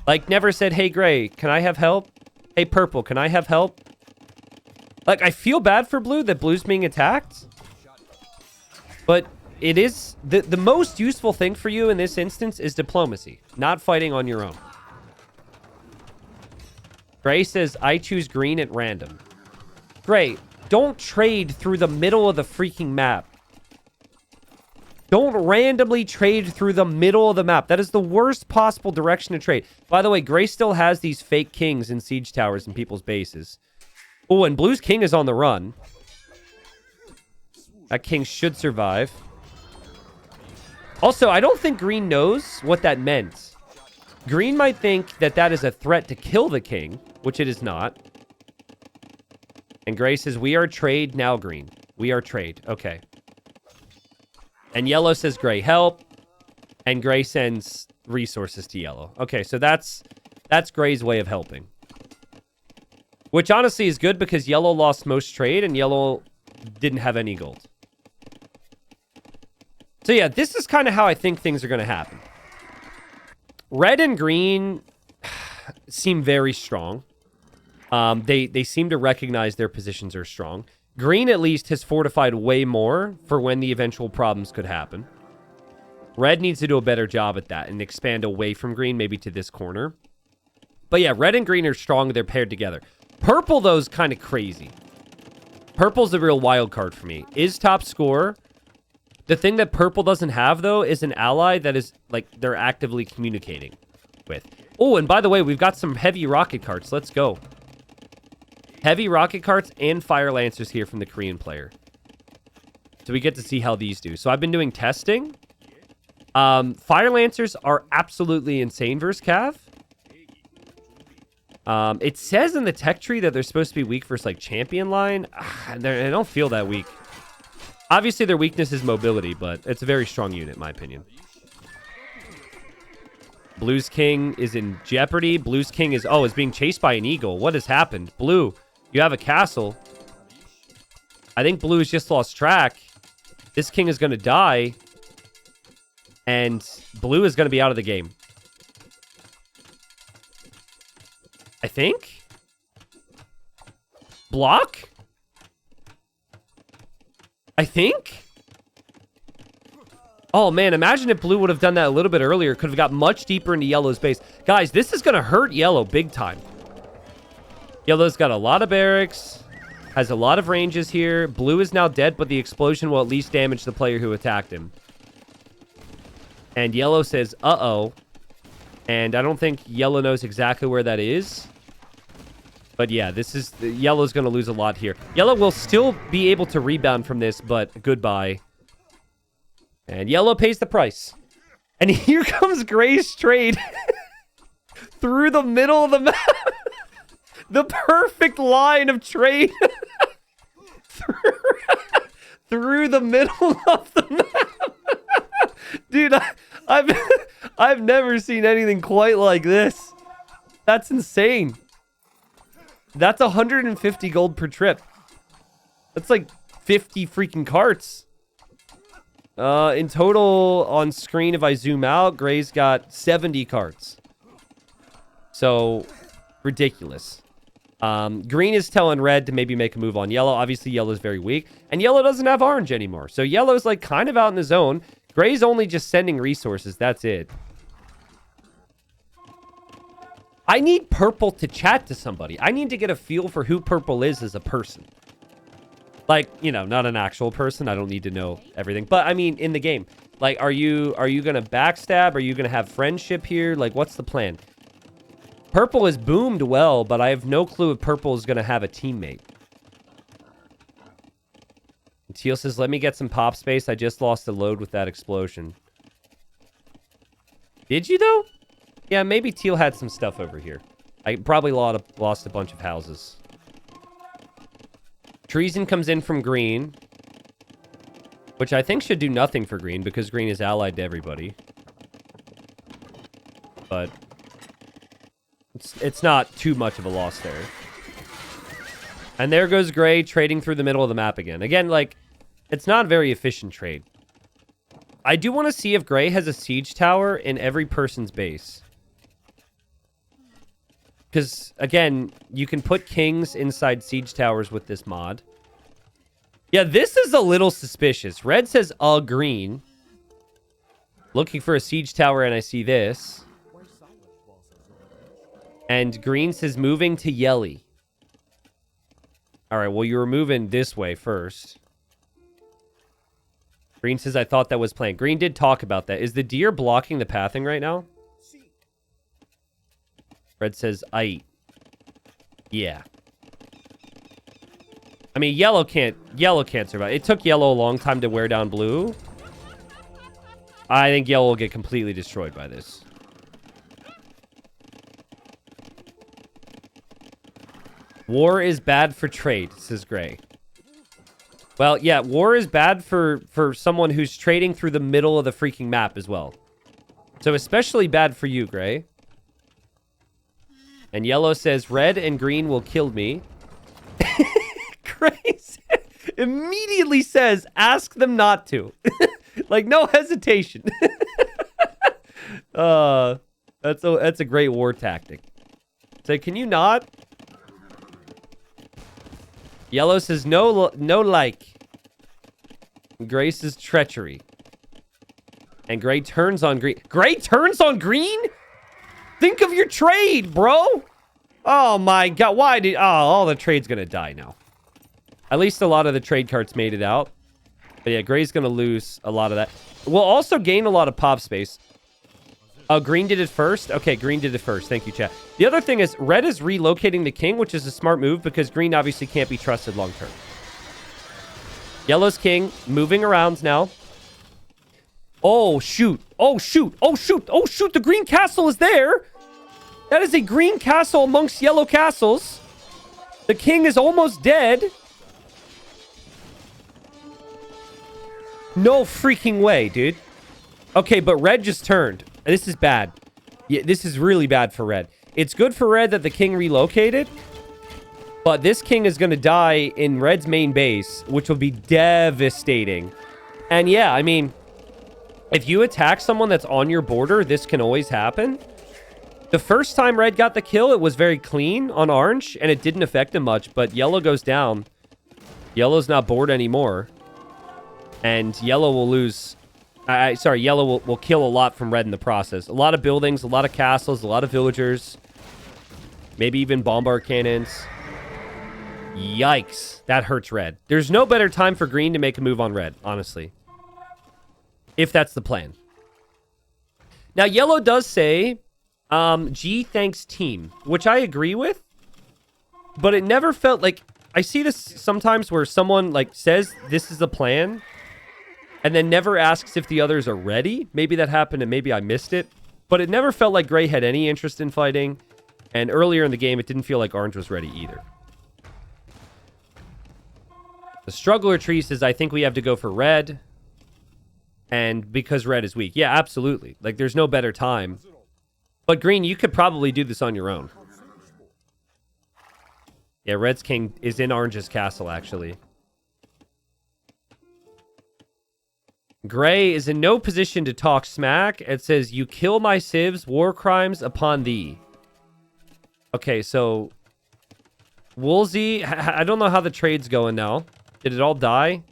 Like, never said, hey, Gray, can I have help? Hey, Purple, can I have help? Like, I feel bad for Blue that Blue's being attacked. But it is... The most useful thing for you in this instance is diplomacy. Not fighting on your own. Gray says, I choose green at random. Gray, don't trade through the middle of the freaking map. Don't randomly trade through the middle of the map. That is the worst possible direction to trade. By the way, Gray still has these fake kings in siege towers in people's bases. Oh, and Blue's king is on the run. That king should survive. Also, I don't think Green knows what that meant. Green might think that that is a threat to kill the king, which it is not. And Gray says, we are trade now, Green. We are trade. Okay. And Yellow says, Gray, help. And Gray sends resources to Yellow. Okay, so that's Gray's way of helping. Which honestly is good because Yellow lost most trade and Yellow didn't have any gold. So yeah, this is kind of how I think things are going to happen. Red and Green seem very strong. They seem to recognize their positions are strong. Green, at least, has fortified way more for when the eventual problems could happen. Red needs to do a better job at that and expand away from Green, maybe to this corner. But yeah, Red and Green are strong. They're paired together. Purple, though, is kind of crazy. Purple's the real wild card for me. Is top scorer. The thing that Purple doesn't have, though, is an ally that is, like, they're actively communicating with. Oh, and by the way, we've got some heavy rocket carts. Let's go. Heavy rocket carts and fire lancers here from the Korean player. So we get to see how these do. So I've been doing testing. Fire Lancers are absolutely insane versus Cav. It says in the tech tree that they're supposed to be weak versus, like, champion line. They don't feel that weak. Obviously, their weakness is mobility, but it's a very strong unit, in my opinion. Blue's King is in jeopardy. Blue's King is being chased by an eagle. What has happened? Blue, you have a castle. I think Blue has just lost track. This king is going to die. And Blue is going to be out of the game. I think? Block? I think? Oh, man, imagine if Blue would have done that a little bit earlier. Could have got much deeper into Yellow's base. Guys, this is going to hurt Yellow big time. Yellow's got a lot of barracks. Has a lot of ranges here. Blue is now dead, but the explosion will at least damage the player who attacked him. And Yellow says, uh-oh. And I don't think Yellow knows exactly where that is. But yeah, Yellow's going to lose a lot here. Yellow will still be able to rebound from this, but goodbye. And Yellow pays the price. And here comes Gray's trade. Through the middle of the map. The perfect line of trade. Through the middle of the map. Dude, I've never seen anything quite like this. That's insane. That's 150 gold per trip. That's like 50 freaking carts. In total on screen, if I zoom out, Gray's got 70 carts. So, ridiculous. Green is telling Red to maybe make a move on Yellow. Obviously, Yellow's very weak. And Yellow doesn't have Orange anymore. So, Yellow's like kind of out in the zone. Gray's only just sending resources. That's it. I need Purple to chat to somebody. I need to get a feel for who Purple is as a person. Like, you know, not an actual person. I don't need to know everything. But, I mean, in the game. Like, are you going to backstab? Are you going to have friendship here? Like, what's the plan? Purple has boomed well, but I have no clue if Purple is going to have a teammate. And Teal says, let me get some pop space. I just lost the load with that explosion. Did you, though? Yeah, maybe Teal had some stuff over here. I probably lost a bunch of houses. Treason comes in from Green, which I think should do nothing for Green because Green is allied to everybody. But it's not too much of a loss there. And there goes Gray trading through the middle of the map again. Again, like, it's not a very efficient trade. I do want to see if Gray has a siege tower in every person's base. Because, again, you can put kings inside siege towers with this mod. Yeah, this is a little suspicious. Red says, green. Looking for a siege tower, and I see this. And green says, moving to Yelly. All right, well, you were moving this way first. Green says, I thought that was planned. Green did talk about that. Is the deer blocking the pathing right now? Red says, aight. Yeah. I mean, yellow can't survive. It took Yellow a long time to wear down Blue. I think Yellow will get completely destroyed by this. War is bad for trade, says Gray. Well, yeah, war is bad for someone who's trading through the middle of the freaking map as well. So especially bad for you, Gray. And Yellow says, red and green will kill me. Gray immediately says, ask them not to. Like, no hesitation. That's a great war tactic. Say, can you not? Yellow says, no like. Gray says, treachery. And Gray turns on green. Gray turns on green? Think of your trade, bro. Oh, my God. Why did... Oh, all the trade's going to die now. At least a lot of the trade carts made it out. But yeah, Gray's going to lose a lot of that. We'll also gain a lot of pop space. Oh, green did it first? Okay, green did it first. Thank you, chat. The other thing is, red is relocating the king, which is a smart move because green obviously can't be trusted long term. Yellow's king moving around now. Oh, shoot. Oh, shoot. Oh, shoot. Oh, shoot. The green castle is there. That is a green castle amongst yellow castles. The king is almost dead. No freaking way, dude. Okay, but red just turned. This is bad. Yeah, this is really bad for red. It's good for red that the king relocated. But this king is going to die in red's main base, which will be devastating. And yeah, I mean, if you attack someone that's on your border, this can always happen. The first time red got the kill, it was very clean on orange, and it didn't affect him much. But yellow goes down. Yellow's not bored anymore. And yellow will lose... sorry, yellow will kill a lot from red in the process. A lot of buildings, a lot of castles, a lot of villagers. Maybe even bombard cannons. Yikes. That hurts red. There's no better time for green to make a move on red, honestly. If that's the plan. Now, yellow does say, G thanks team, which I agree with. But it never felt like... I see this sometimes where someone, like, says this is the plan... and then never asks if the others are ready. Maybe that happened and maybe I missed it. But it never felt like gray had any interest in fighting. And earlier in the game, it didn't feel like orange was ready either. The struggler tree says, I think we have to go for red. And because red is weak. Yeah, absolutely. Like, there's no better time. But green, you could probably do this on your own. Yeah, red's king is in orange's castle, actually. Gray is in no position to talk smack. It says, you kill my civs, war crimes upon thee. Okay, so... Woolsey, I don't know how the trade's going now. Did it all die?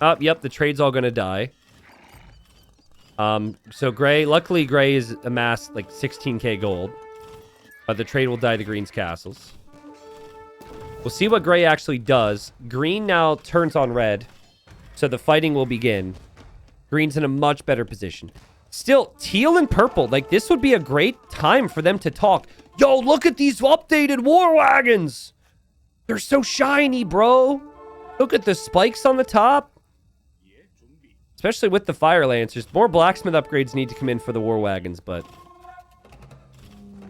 Oh, yep, the trade's all gonna die. So Gray, luckily Gray is amassed like 16k gold. The trade will die to Green's castles. We'll see what Gray actually does. Green now turns on red. So the fighting will begin. Green's in a much better position. Still, teal and purple. Like, this would be a great time for them to talk. Yo, look at these updated war wagons. They're so shiny, bro. Look at the spikes on the top. Especially with the fire lancers. More blacksmith upgrades need to come in for the war wagons, but...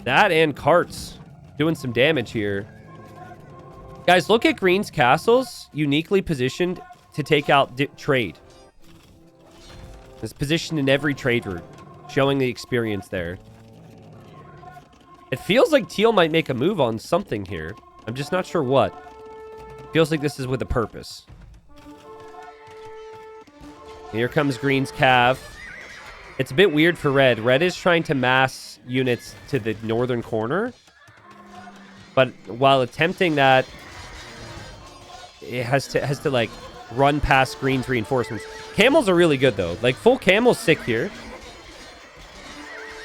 that and carts. Doing some damage here. Guys, look at Green's castles. Uniquely positioned to take out trade. It's positioned in every trade route, showing the experience there. It feels like Teal might make a move on something here. I'm just not sure what. Feels like this is with a purpose. Here comes Green's cav. It's a bit weird for red. Red is trying to mass units to the northern corner. But while attempting that, it has to like run past Green's reinforcements. Camels are really good though. Like full camel's sick here.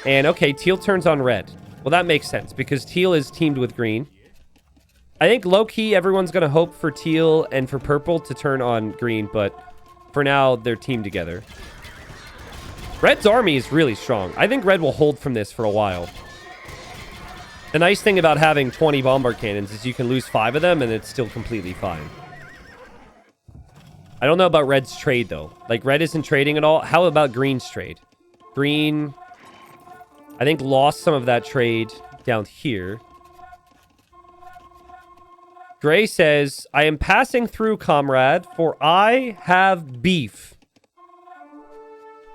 And okay, Teal turns on red. Well, that makes sense because Teal is teamed with Green. I think low-key everyone's going to hope for Teal and for purple to turn on Green, but for now they're teamed together. Red's army is really strong. I think red will hold from this for a while. The nice thing about having 20 bombard cannons is you can lose 5 of them and it's still completely fine. I don't know about red's trade though. Like red isn't trading at all. How about green's trade? Green, I think, lost some of that trade down here. Gray says, I am passing through, comrade, for I have beef.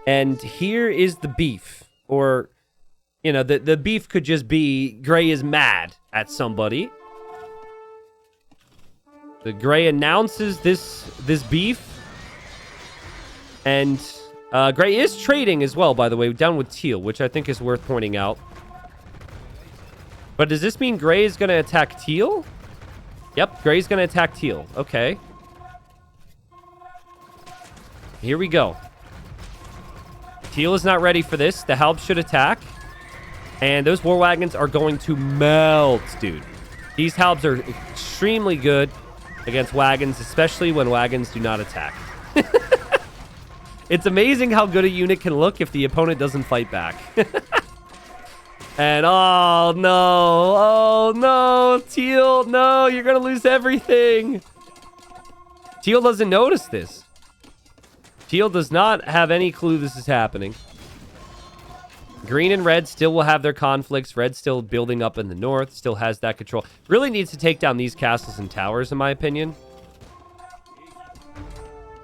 And here is the beef. Or, you know, the beef could just be Gray is mad at somebody. The Gray announces this beef. And Gray is trading as well, by the way, down with Teal, which I think is worth pointing out. But does this mean Gray is going to attack Teal? Yep, Gray's going to attack Teal. Okay. Here we go. Teal is not ready for this. The Halb should attack. And those war wagons are going to melt, dude. These Halbs are extremely good against wagons, especially when wagons do not attack. It's amazing how good a unit can look if the opponent doesn't fight back. And oh no, Teal, no, you're gonna lose everything. Teal doesn't notice this. Teal does not have any clue this is happening. Green and red still will have their conflicts. Red still building up in the north, still has that control. Really needs to take down these castles and towers, in my opinion.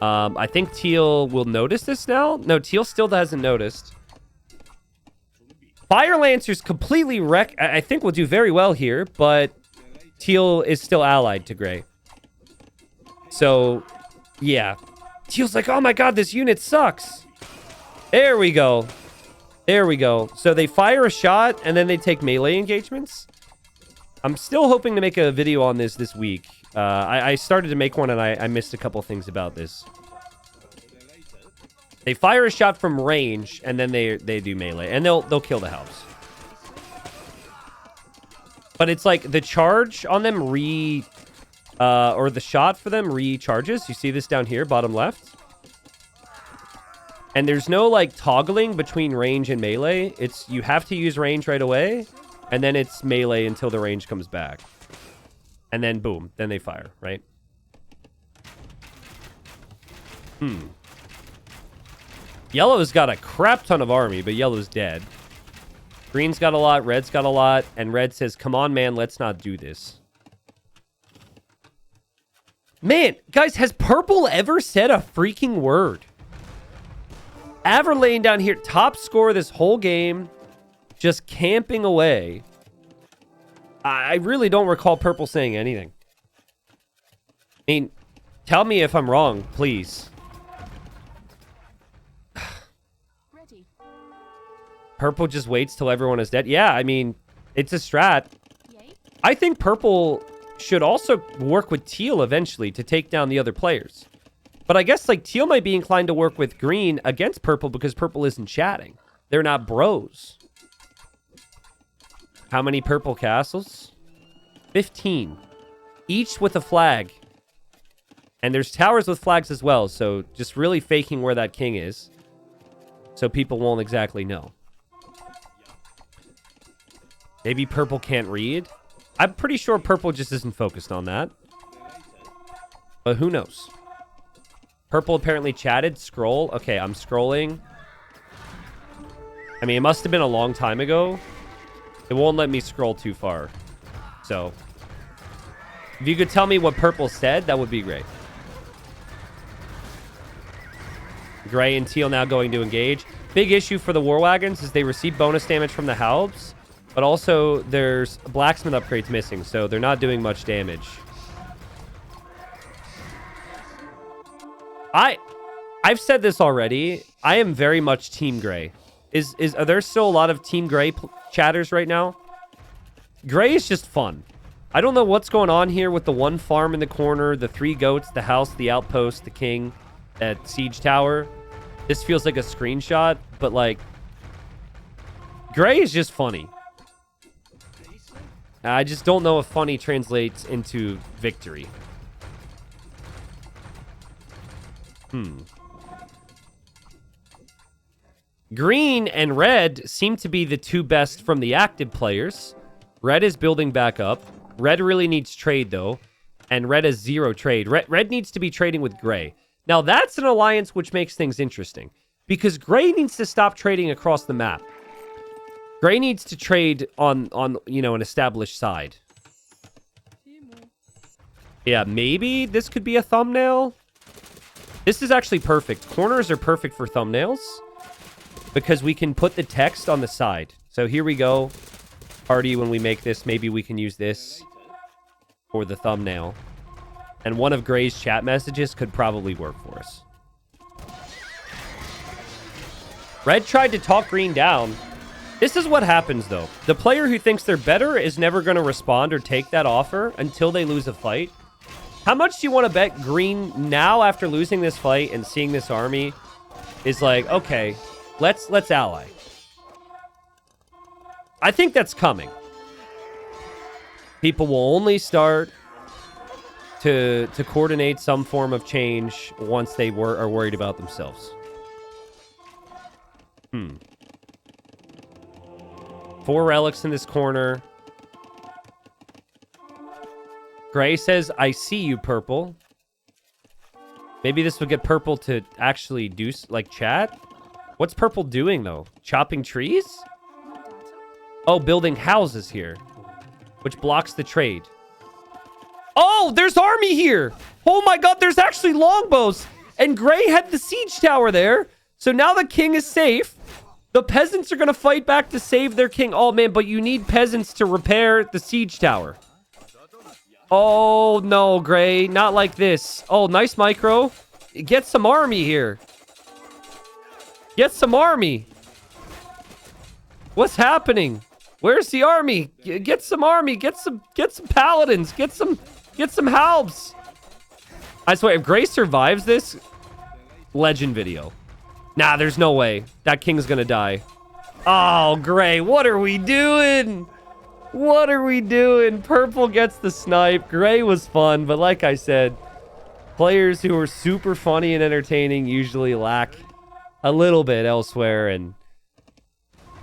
I think Teal will notice this now. No, Teal still hasn't noticed. Fire Lancers completely wreck. I think will do very well here, but Teal is still allied to Gray. So, yeah. Teal's like, oh my god, this unit sucks. There we go. There we go. So they fire a shot, and then they take melee engagements. I'm still hoping to make a video on this week. I started to make one, and I missed a couple things about this. They fire a shot from range, and then they do melee, and they'll kill the house. But it's like the charge on them or the shot for them recharges. You see this down here, bottom left. And there's no, like, toggling between range and melee. It's, you have to use range right away, and then it's melee until the range comes back. And then, boom, then they fire, right? Yellow's got a crap ton of army, but yellow's dead. Green's got a lot, red's got a lot, and red says, come on, man, let's not do this. Man, guys, has purple ever said a freaking word? Aver laying down here, top score this whole game, just camping away. I really don't recall purple saying anything. I mean, tell me if I'm wrong, please. Ready. Purple just waits till everyone is dead. Yeah, I mean, it's a strat. Yay. I think purple should also work with teal eventually to take down the other players. But I guess, like, teal might be inclined to work with green against purple because purple isn't chatting. They're not bros. How many purple castles? 15. Each with a flag. And there's towers with flags as well, so just really faking where that king is. So people won't exactly know. Maybe purple can't read? I'm pretty sure purple just isn't focused on that. But who knows? Purple apparently chatted. Scroll. Okay, I'm scrolling. I mean, it must have been a long time ago. It won't let me scroll too far. So, if you could tell me what purple said, that would be great. Gray and teal now going to engage. Big issue for the War Wagons is they receive bonus damage from the Halbs, but also there's blacksmith upgrades missing, so they're not doing much damage. I've said this already. I am very much Team Gray. Are there still a lot of Team Gray chatters right now? Gray is just fun. I don't know what's going on here with the one farm in the corner, the 3 goats, the house, the outpost, the king, that siege tower. This feels like a screenshot, but, like, Gray is just funny. I just don't know if funny translates into victory. Green and red seem to be the 2 best from the active players. Red is building back up. Red really needs trade, though. And red has 0 trade. Red needs to be trading with gray. Now, that's an alliance which makes things interesting. Because gray needs to stop trading across the map. Gray needs to trade on you know, an established side. Yeah, maybe this could be a thumbnail. This is actually perfect. Corners are perfect for thumbnails. Because we can put the text on the side. So here we go. Party, when we make this, maybe we can use this for the thumbnail. And one of Gray's chat messages could probably work for us. Red tried to talk green down. This is what happens, though. The player who thinks they're better is never going to respond or take that offer until they lose a fight. How much do you want to bet green now after losing this fight and seeing this army is like, okay, let's ally. I think that's coming. People will only start to coordinate some form of change once they are worried about themselves. 4 relics in this corner. Gray says, I see you, purple. Maybe this would get purple to actually do, like, chat? What's purple doing, though? Chopping trees? Oh, building houses here, which blocks the trade. Oh, there's army here. Oh my god, there's actually longbows. And Gray had the siege tower there. So now the king is safe. The peasants are going to fight back to save their king. Oh, man, but you need peasants to repair the siege tower. Oh, no, Gray. Not like this. Oh, nice micro. Get some army here. Get some army. What's happening? Where's the army? Get some army. Get some paladins. Get some halbs. I swear, if Gray survives this, legend video. Nah, there's no way. That king's gonna die. Oh, Gray, what are we doing? What are we doing? Purple gets the snipe. Gray was fun, but like I said, players who are super funny and entertaining usually lack a little bit elsewhere, and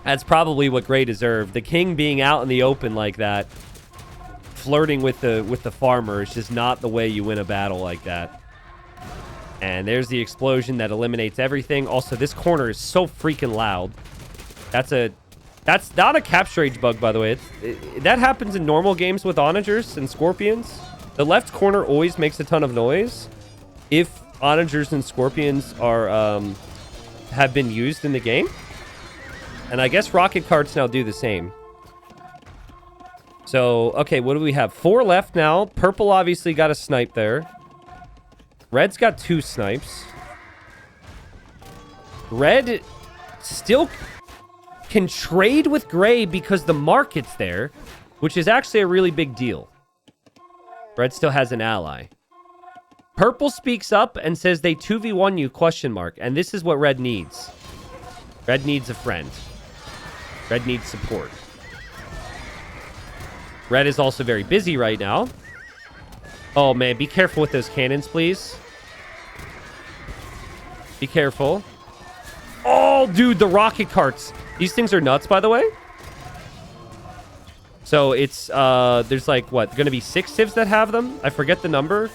that's probably what Gray deserved. The king being out in the open like that, flirting with the farmer, is just not the way you win a battle like that. And there's the explosion that eliminates everything. Also, this corner is so freaking loud. That's not a capture age bug, by the way. That happens in normal games with onagers and scorpions. The left corner always makes a ton of noise if onagers and scorpions are have been used in the game. And I guess rocket carts now do the same. So, okay, what do we have? 4 left now. Purple obviously got a snipe there. Red's got 2 snipes. Red still can trade with Gray because the market's there, which is actually a really big deal. Red still has an ally. Purple speaks up and says they 2v1 you, question mark. And this is what Red needs. Red needs a friend. Red needs support. Red is also very busy right now. Oh, man. Be careful with those cannons, please. Be careful. Oh, dude, the rocket carts. These things are nuts, by the way. So it's, there's like, what, going to be 6 civs that have them? I forget the number.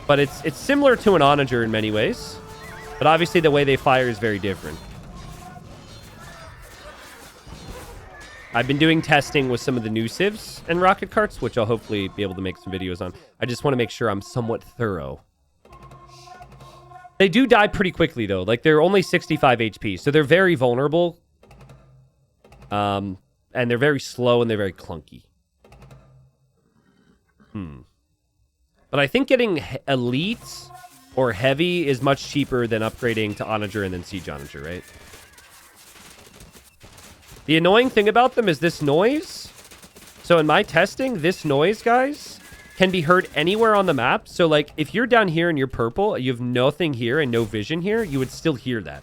But it's similar to an onager in many ways. But obviously the way they fire is very different. I've been doing testing with some of the new civs and rocket carts, which I'll hopefully be able to make some videos on. I just want to make sure I'm somewhat thorough. They do die pretty quickly, though. Like, they're only 65 HP, so they're very vulnerable. And they're very slow, and they're very clunky. But I think getting elite or heavy is much cheaper than upgrading to onager and then siege onager, right? The annoying thing about them is this noise. So in my testing, this noise, guys, can be heard anywhere on the map. So, like, if you're down here and you're purple, you have nothing here and no vision here, you would still hear that.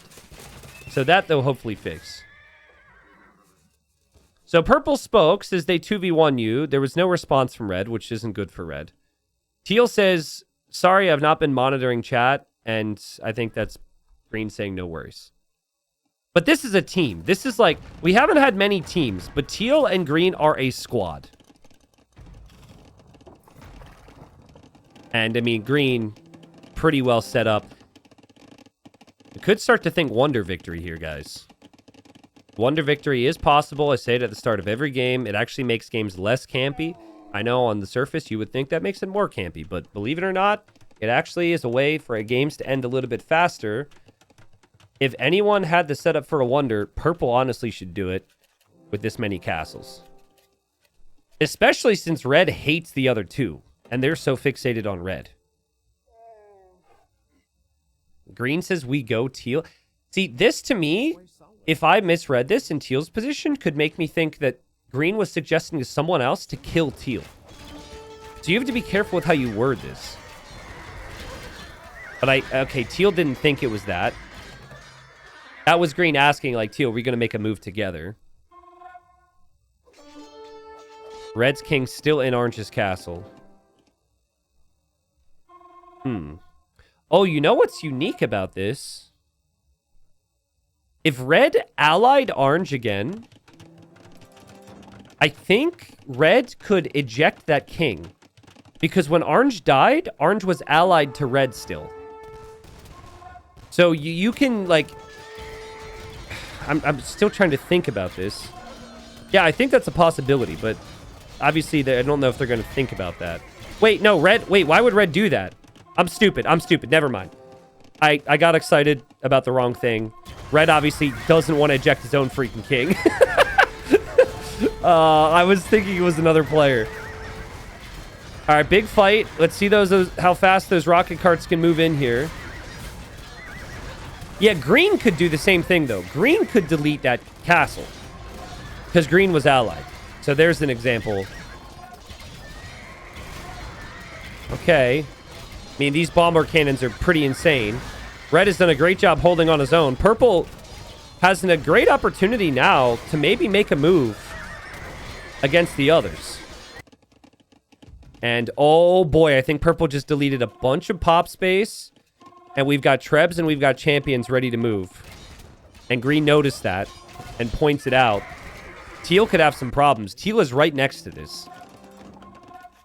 So that they'll hopefully fix. So purple spoke, says they 2v1 you. There was no response from red, which isn't good for red. Teal says, sorry, I've not been monitoring chat. And I think that's green saying no worries. But this is a team. This is like, we haven't had many teams, but Teal and green are a squad. And, I mean, green, pretty well set up. We could start to think Wonder Victory here, guys. Wonder Victory is possible. I say it at the start of every game. It actually makes games less campy. I know on the surface you would think that makes it more campy, but believe it or not, it actually is a way for games to end a little bit faster. If anyone had the setup for a Wonder, purple honestly should do it with this many castles. Especially since red hates the other two. And they're so fixated on red. Green says we go Teal. See, this to me, if I misread this in Teal's position, could make me think that green was suggesting to someone else to kill Teal. So you have to be careful with how you word this. But okay, Teal didn't think it was that. That was green asking, like, Teal, are we going to make a move together? Red's king still in orange's castle. Oh, you know what's unique about this? If red allied orange again, I think red could eject that king. Because when orange died, orange was allied to red still. So you can, like... I'm still trying to think about this. Yeah, I think that's a possibility, but obviously I don't know if they're going to think about that. Wait, no, Red... Wait, why would Red do that? I'm stupid. Never mind. I got excited about the wrong thing. Red obviously doesn't want to eject his own freaking king. I was thinking it was another player. All right, big fight. Let's see those how fast those rocket carts can move in here. Yeah, green could do the same thing, though. Green could delete that castle because green was allied. So there's an example. Okay. I mean, these bomber cannons are pretty insane. Red has done a great job holding on his own. Purple has a great opportunity now to maybe make a move against the others. And, oh boy, I think purple just deleted a bunch of pop space. And we've got Trebs and we've got champions ready to move. And green noticed that and points it out. Teal could have some problems. Teal is right next to this.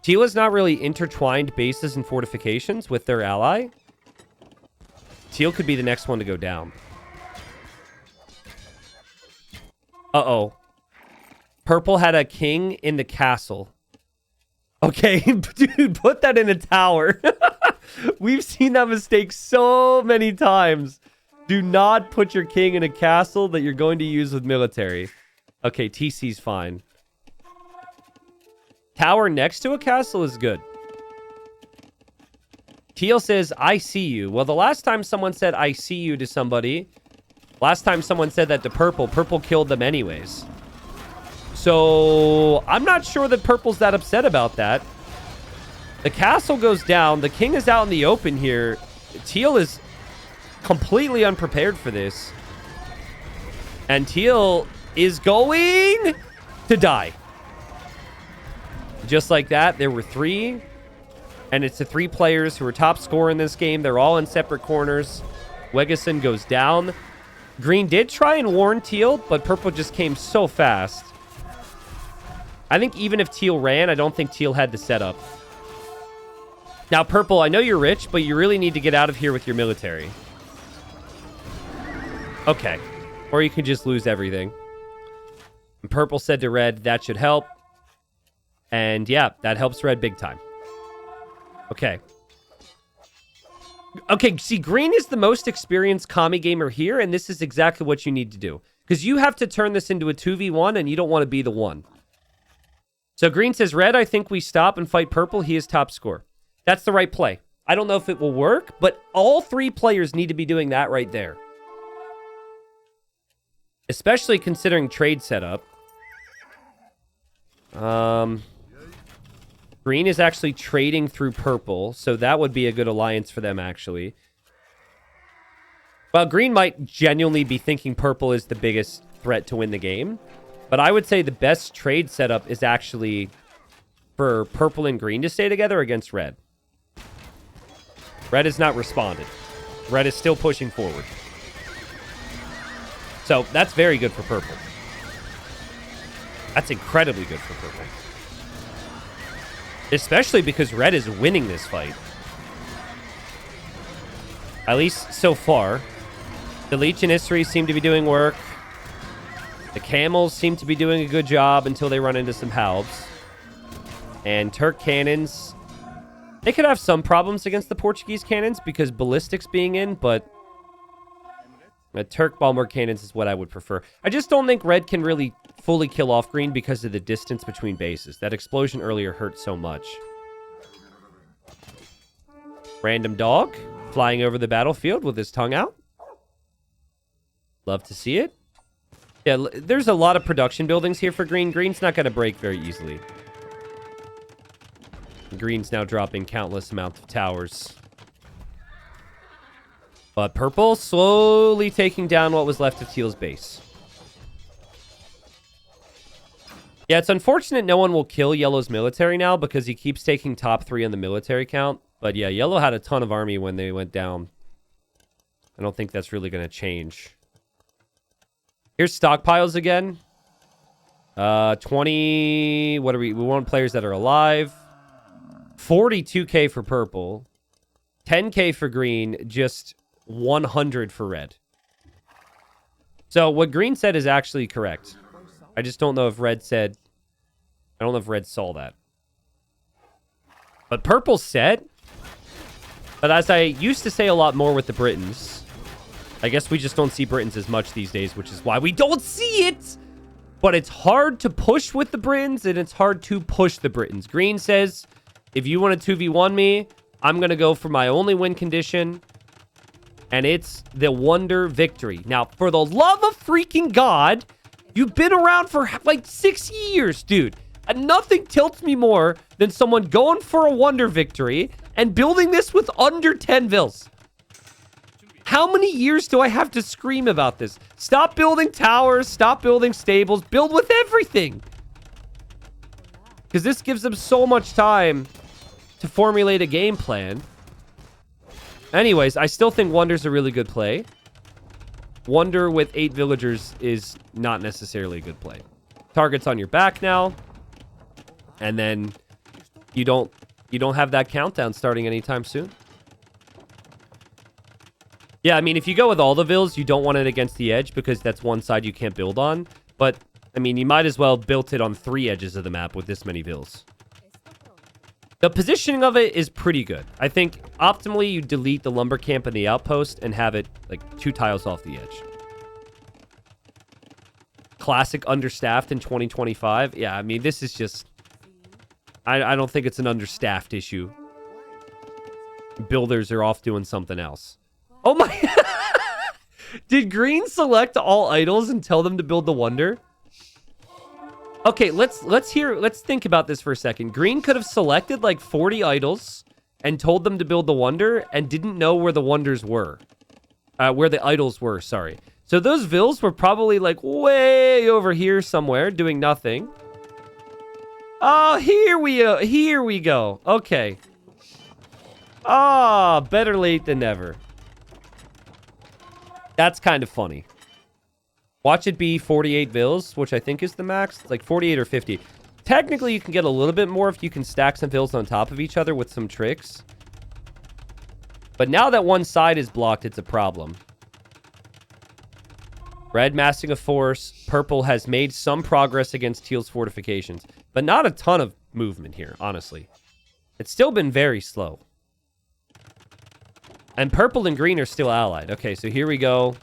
Teal is not really intertwined bases and fortifications with their ally. Teal could be the next one to go down. Uh-oh. Purple had a king in the castle. Okay, dude, put that in a tower. We've seen that mistake so many times. Do not put your king in a castle that you're going to use with military. Okay, TC's fine. Tower next to a castle is good. Teal says, I see you. Well, the last time someone said, I see you to somebody, last time someone said that to purple, purple killed them anyways. So, I'm not sure that purple's that upset about that. The castle goes down. The king is out in the open here. Teal is completely unprepared for this. And Teal is going to die. Just like that, there were 3. And it's the 3 players who are top scorer in this game. They're all in separate corners. Wegeson goes down. Green did try and warn Teal, but purple just came so fast. I think even if Teal ran, I don't think Teal had the setup. Now, purple, I know you're rich, but you really need to get out of here with your military. Okay. Or you could just lose everything. And purple said to red, that should help. And yeah, that helps red big time. Okay. Okay, see, green is the most experienced commie gamer here, and this is exactly what you need to do. Because you have to turn this into a 2v1, and you don't want to be the one. So green says, red, I think we stop and fight purple. He is top score. That's the right play. I don't know if it will work, but all 3 players need to be doing that right there. Especially considering trade setup. Green is actually trading through purple, so that would be a good alliance for them, actually. Well, green might genuinely be thinking purple is the biggest threat to win the game. But I would say the best trade setup is actually for purple and green to stay together against red. Red has not responded. Red is still pushing forward. So that's very good for purple. That's incredibly good for purple. Especially because red is winning this fight. At least so far. The Legionissaries seem to be doing work. The camels seem to be doing a good job until they run into some halbs. And Turk cannons, they could have some problems against the Portuguese cannons because ballistics being in, but Turk bomber cannons is what I would prefer. I just don't think red can really fully kill off green because of the distance between bases. That explosion earlier hurt so much. Random dog flying over the battlefield with his tongue out. Love to see it. Yeah, there's a lot of production buildings here for green. Green's not going to break very easily. Green's now dropping countless amounts of towers. But purple slowly taking down what was left of Teal's base. Yeah, it's unfortunate no one will kill yellow's military now because he keeps taking top 3 on the military count. But yeah, yellow had a ton of army when they went down. I don't think that's really going to change. Here's stockpiles again. 20... What are we? We want players that are alive. 42k for purple. 10k for green. Just 100 for red. So what green said is actually correct. I just don't know if red said... I don't know if red saw that. But purple said... But as I used to say a lot more with the Britons, I guess we just don't see Britons as much these days, which is why we don't see it! But it's hard to push with the Britons, and it's hard to push the Britons. Green says, if you want to 2v1 me, I'm going to go for my only win condition, and it's the Wonder Victory. Now, for the love of freaking God, you've been around for like 6 years, dude. And nothing tilts me more than someone going for a Wonder Victory and building this with under 10 vills. How many years do I have to scream about this? Stop building towers, stop building stables, build with everything. Because this gives them so much time to formulate a game plan. Anyways, I still think Wonder's a really good play. Wonder with 8 villagers is not necessarily a good play. Target's on your back now. And then you don't have that countdown starting anytime soon. Yeah, I mean, if you go with all the vills, you don't want it against the edge because that's one side you can't build on. But, I mean, you might as well built it on 3 edges of the map with this many vills. The positioning of it is pretty good. I think, optimally, you delete the lumber camp and the outpost and have it, like, 2 tiles off the edge. Classic understaffed in 2025. Yeah, I mean, this is just... I don't think it's an understaffed issue. Builders are off doing something else. Oh my... Did green select all idols and tell them to build the Wonder? Okay, let's think about this for a second. Green could have selected like 40 idols and told them to build the Wonder and didn't know where the Wonders were. Where the idols were, sorry. So those vills were probably like way over here somewhere doing nothing. Oh, here we go. Okay. Ah, better late than never. That's kind of funny. Watch it be 48 vills, which I think is the max. It's like 48 or 50. Technically, you can get a little bit more if you can stack some vills on top of each other with some tricks. But now that one side is blocked, it's a problem. Red massing a force. Purple has made some progress against Teal's fortifications. But not a ton of movement here, honestly. It's still been very slow. And purple and green are still allied. Okay, so here we go.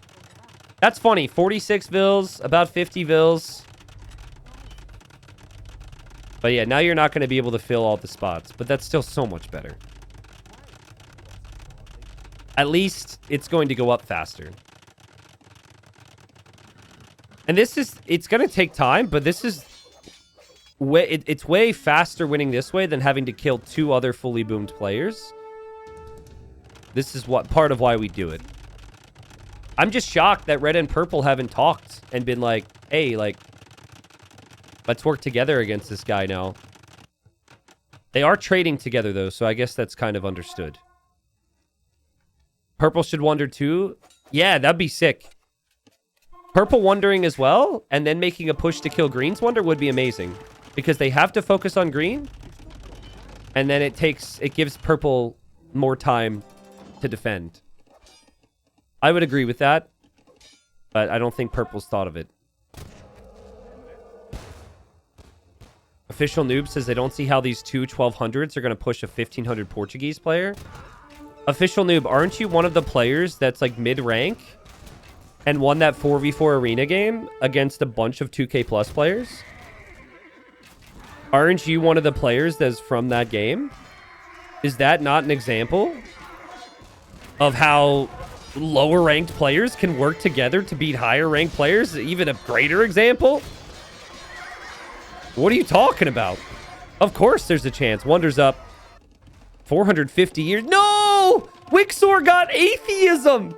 That's funny. 46 vills, about 50 vills. But yeah, now you're not going to be able to fill all the spots. But that's still so much better. At least it's going to go up faster. And this is... It's going to take time, but this is... It's way faster winning this way than having to kill 2 other fully boomed players. This is what part of why we do it. I'm just shocked that red and purple haven't talked and been like, hey, like, let's work together against this guy now. They are trading together, though, so I guess that's kind of understood. Purple should Wonder too. Yeah, that'd be sick. Purple Wondering as well, and then making a push to kill green's Wonder would be amazing. Because they have to focus on green, and then it gives purple more time to defend. I would agree with that, but I don't think purple's thought of it. Official Noob says they don't see how these 2 1200s are going to push a 1500 Portuguese player. Official Noob, aren't you one of the players that's like mid-rank and won that 4v4 arena game against a bunch of 2K plus players? Aren't you one of the players that's from that game? Is that not an example of how lower ranked players can work together to beat higher ranked players? Even a greater example? What are you talking about? Of course there's a chance. Wonder's up. 450 years. No! Wixor got atheism!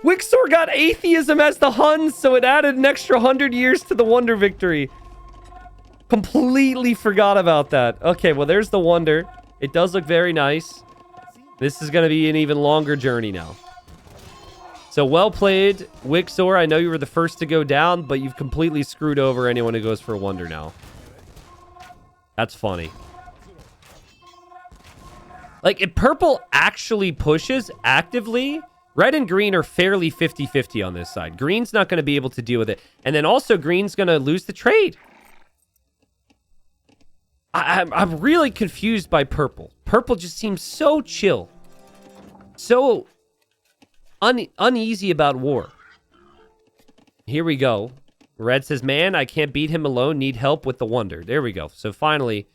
Wixor got atheism as the Huns, so it added an extra 100 years to the Wonder victory. Completely forgot about that. Okay, well, there's the Wonder. It does look very nice. This is going to be an even longer journey now. So, well played, Wixor. I know you were the first to go down, but you've completely screwed over anyone who goes for a Wonder now. That's funny. Like, if purple actually pushes actively Red and green are fairly 50-50 on this side. Green's not going to be able to deal with it. And then also green's going to lose the trade. I'm really confused by purple. Purple just seems so chill. So uneasy about war. Here we go. Red says, man, I can't beat him alone. Need help with the wonder. There we go. So finally,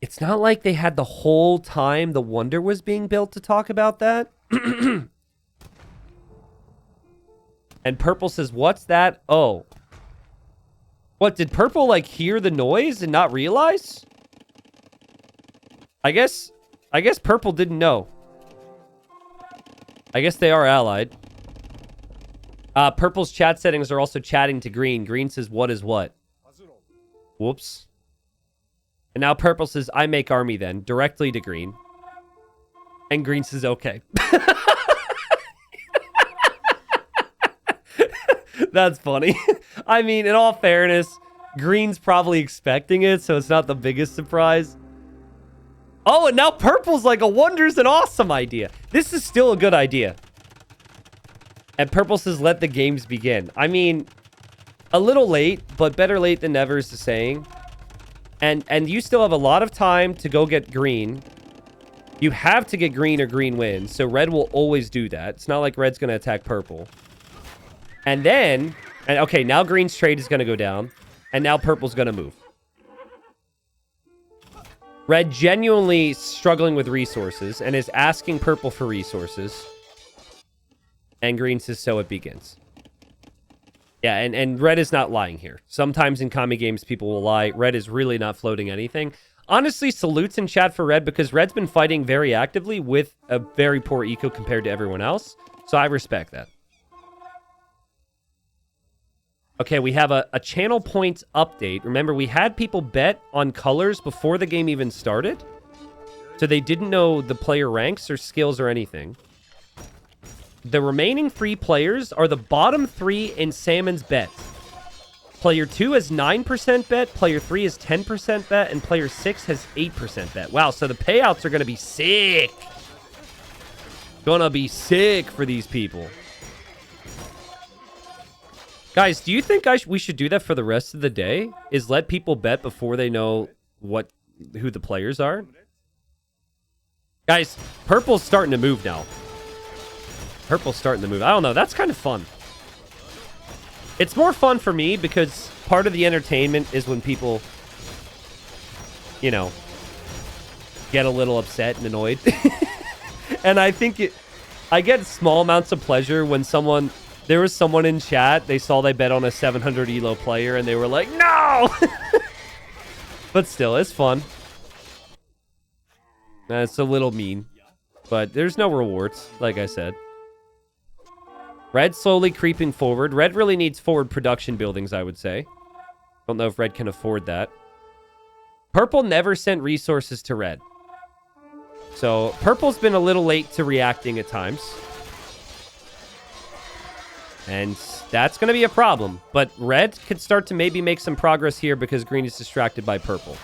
it's not like they had the whole time the wonder was being built to talk about that. And purple says, what's that? Oh. What, did purple, like, hear the noise and not realize? I guess purple didn't know. I guess they are allied. Purple's chat settings are also chatting to green. Green says, what is what? Whoops. And now purple says, I make army then. Directly to green. And green says, okay. That's funny. I mean, in all fairness, green's probably expecting it, so it's not the biggest surprise. Oh, and now purple's like, a wonder's an awesome idea. This is still a good idea. And purple says, let the games begin. I mean, a little late, but better late than never is the saying. And you still have a lot of time to go get green. You have to get green or green wins, so red will always do that. It's not like red's going to attack purple. And then, okay, now green's trade is going to go down. And now purple's going to move. Red genuinely struggling with resources and is asking purple for resources. And green says, so it begins. Yeah, and red is not lying here. Sometimes in commie games, people will lie. Red is really not floating anything. Honestly, salutes in chat for red because red's been fighting very actively with a very poor eco compared to everyone else. So I respect that. Okay, we have a channel points update. Remember, we had people bet on colors before the game even started. So they didn't know the player ranks or skills or anything. The remaining 3 players are the bottom 3 in Salmon's bet. Player 2 has 9% bet, player 3 has 10% bet, and player 6 has 8% bet. Wow, so the payouts are going to be sick. Gonna be sick for these people. Guys, do you think we should do that for the rest of the day? Is let people bet before they know who the players are? Guys, purple's starting to move now. Purple's starting to move. I don't know. That's kind of fun. It's more fun for me because part of the entertainment is when people, you know, get a little upset and annoyed. And I think I get small amounts of pleasure when there was someone in chat, they saw they bet on a 700 elo player and they were like, no! But still, it's fun. It's a little mean, but there's no rewards, like I said. Red slowly creeping forward. Red really needs forward production buildings, I would say. Don't know if red can afford that. Purple never sent resources to red. So purple's been a little late to reacting at times. And that's going to be a problem. But red could start to maybe make some progress here because green is distracted by purple.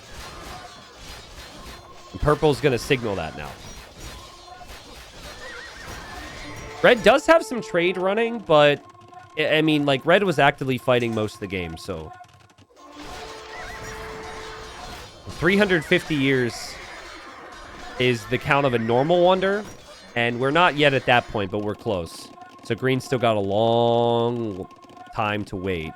And purple's going to signal that now. Red does have some trade running, but I mean, like, red was actively fighting most of the game, so 350 years is the count of a normal wonder, and we're not yet at that point, but we're close. So green's still got a long time to wait.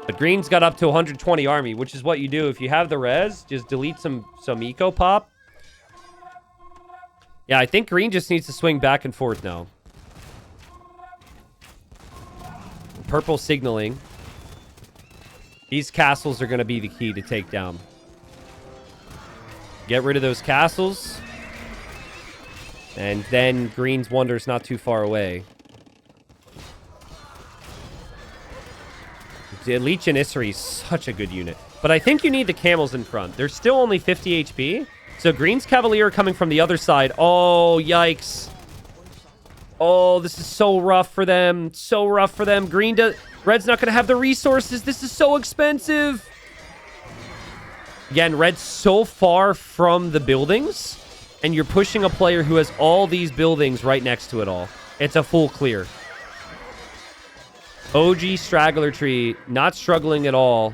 But green's got up to 120 army, which is what you do if you have the res. Just delete some eco pop. Yeah, I think green just needs to swing back and forth now. Purple signaling. These castles are going to be the key to take down. Get rid of those castles. And then green's wonder's not too far away. The Leech and Issery is such a good unit. But I think you need the camels in front. They're still only 50 HP. So green's Cavalier coming from the other side. Oh, yikes. Oh, this is so rough for them. So rough for them. Red's not going to have the resources. This is so expensive. Again, red's so far from the buildings and you're pushing a player who has all these buildings right next to it all. It's a full clear. OG straggler tree, not struggling at all.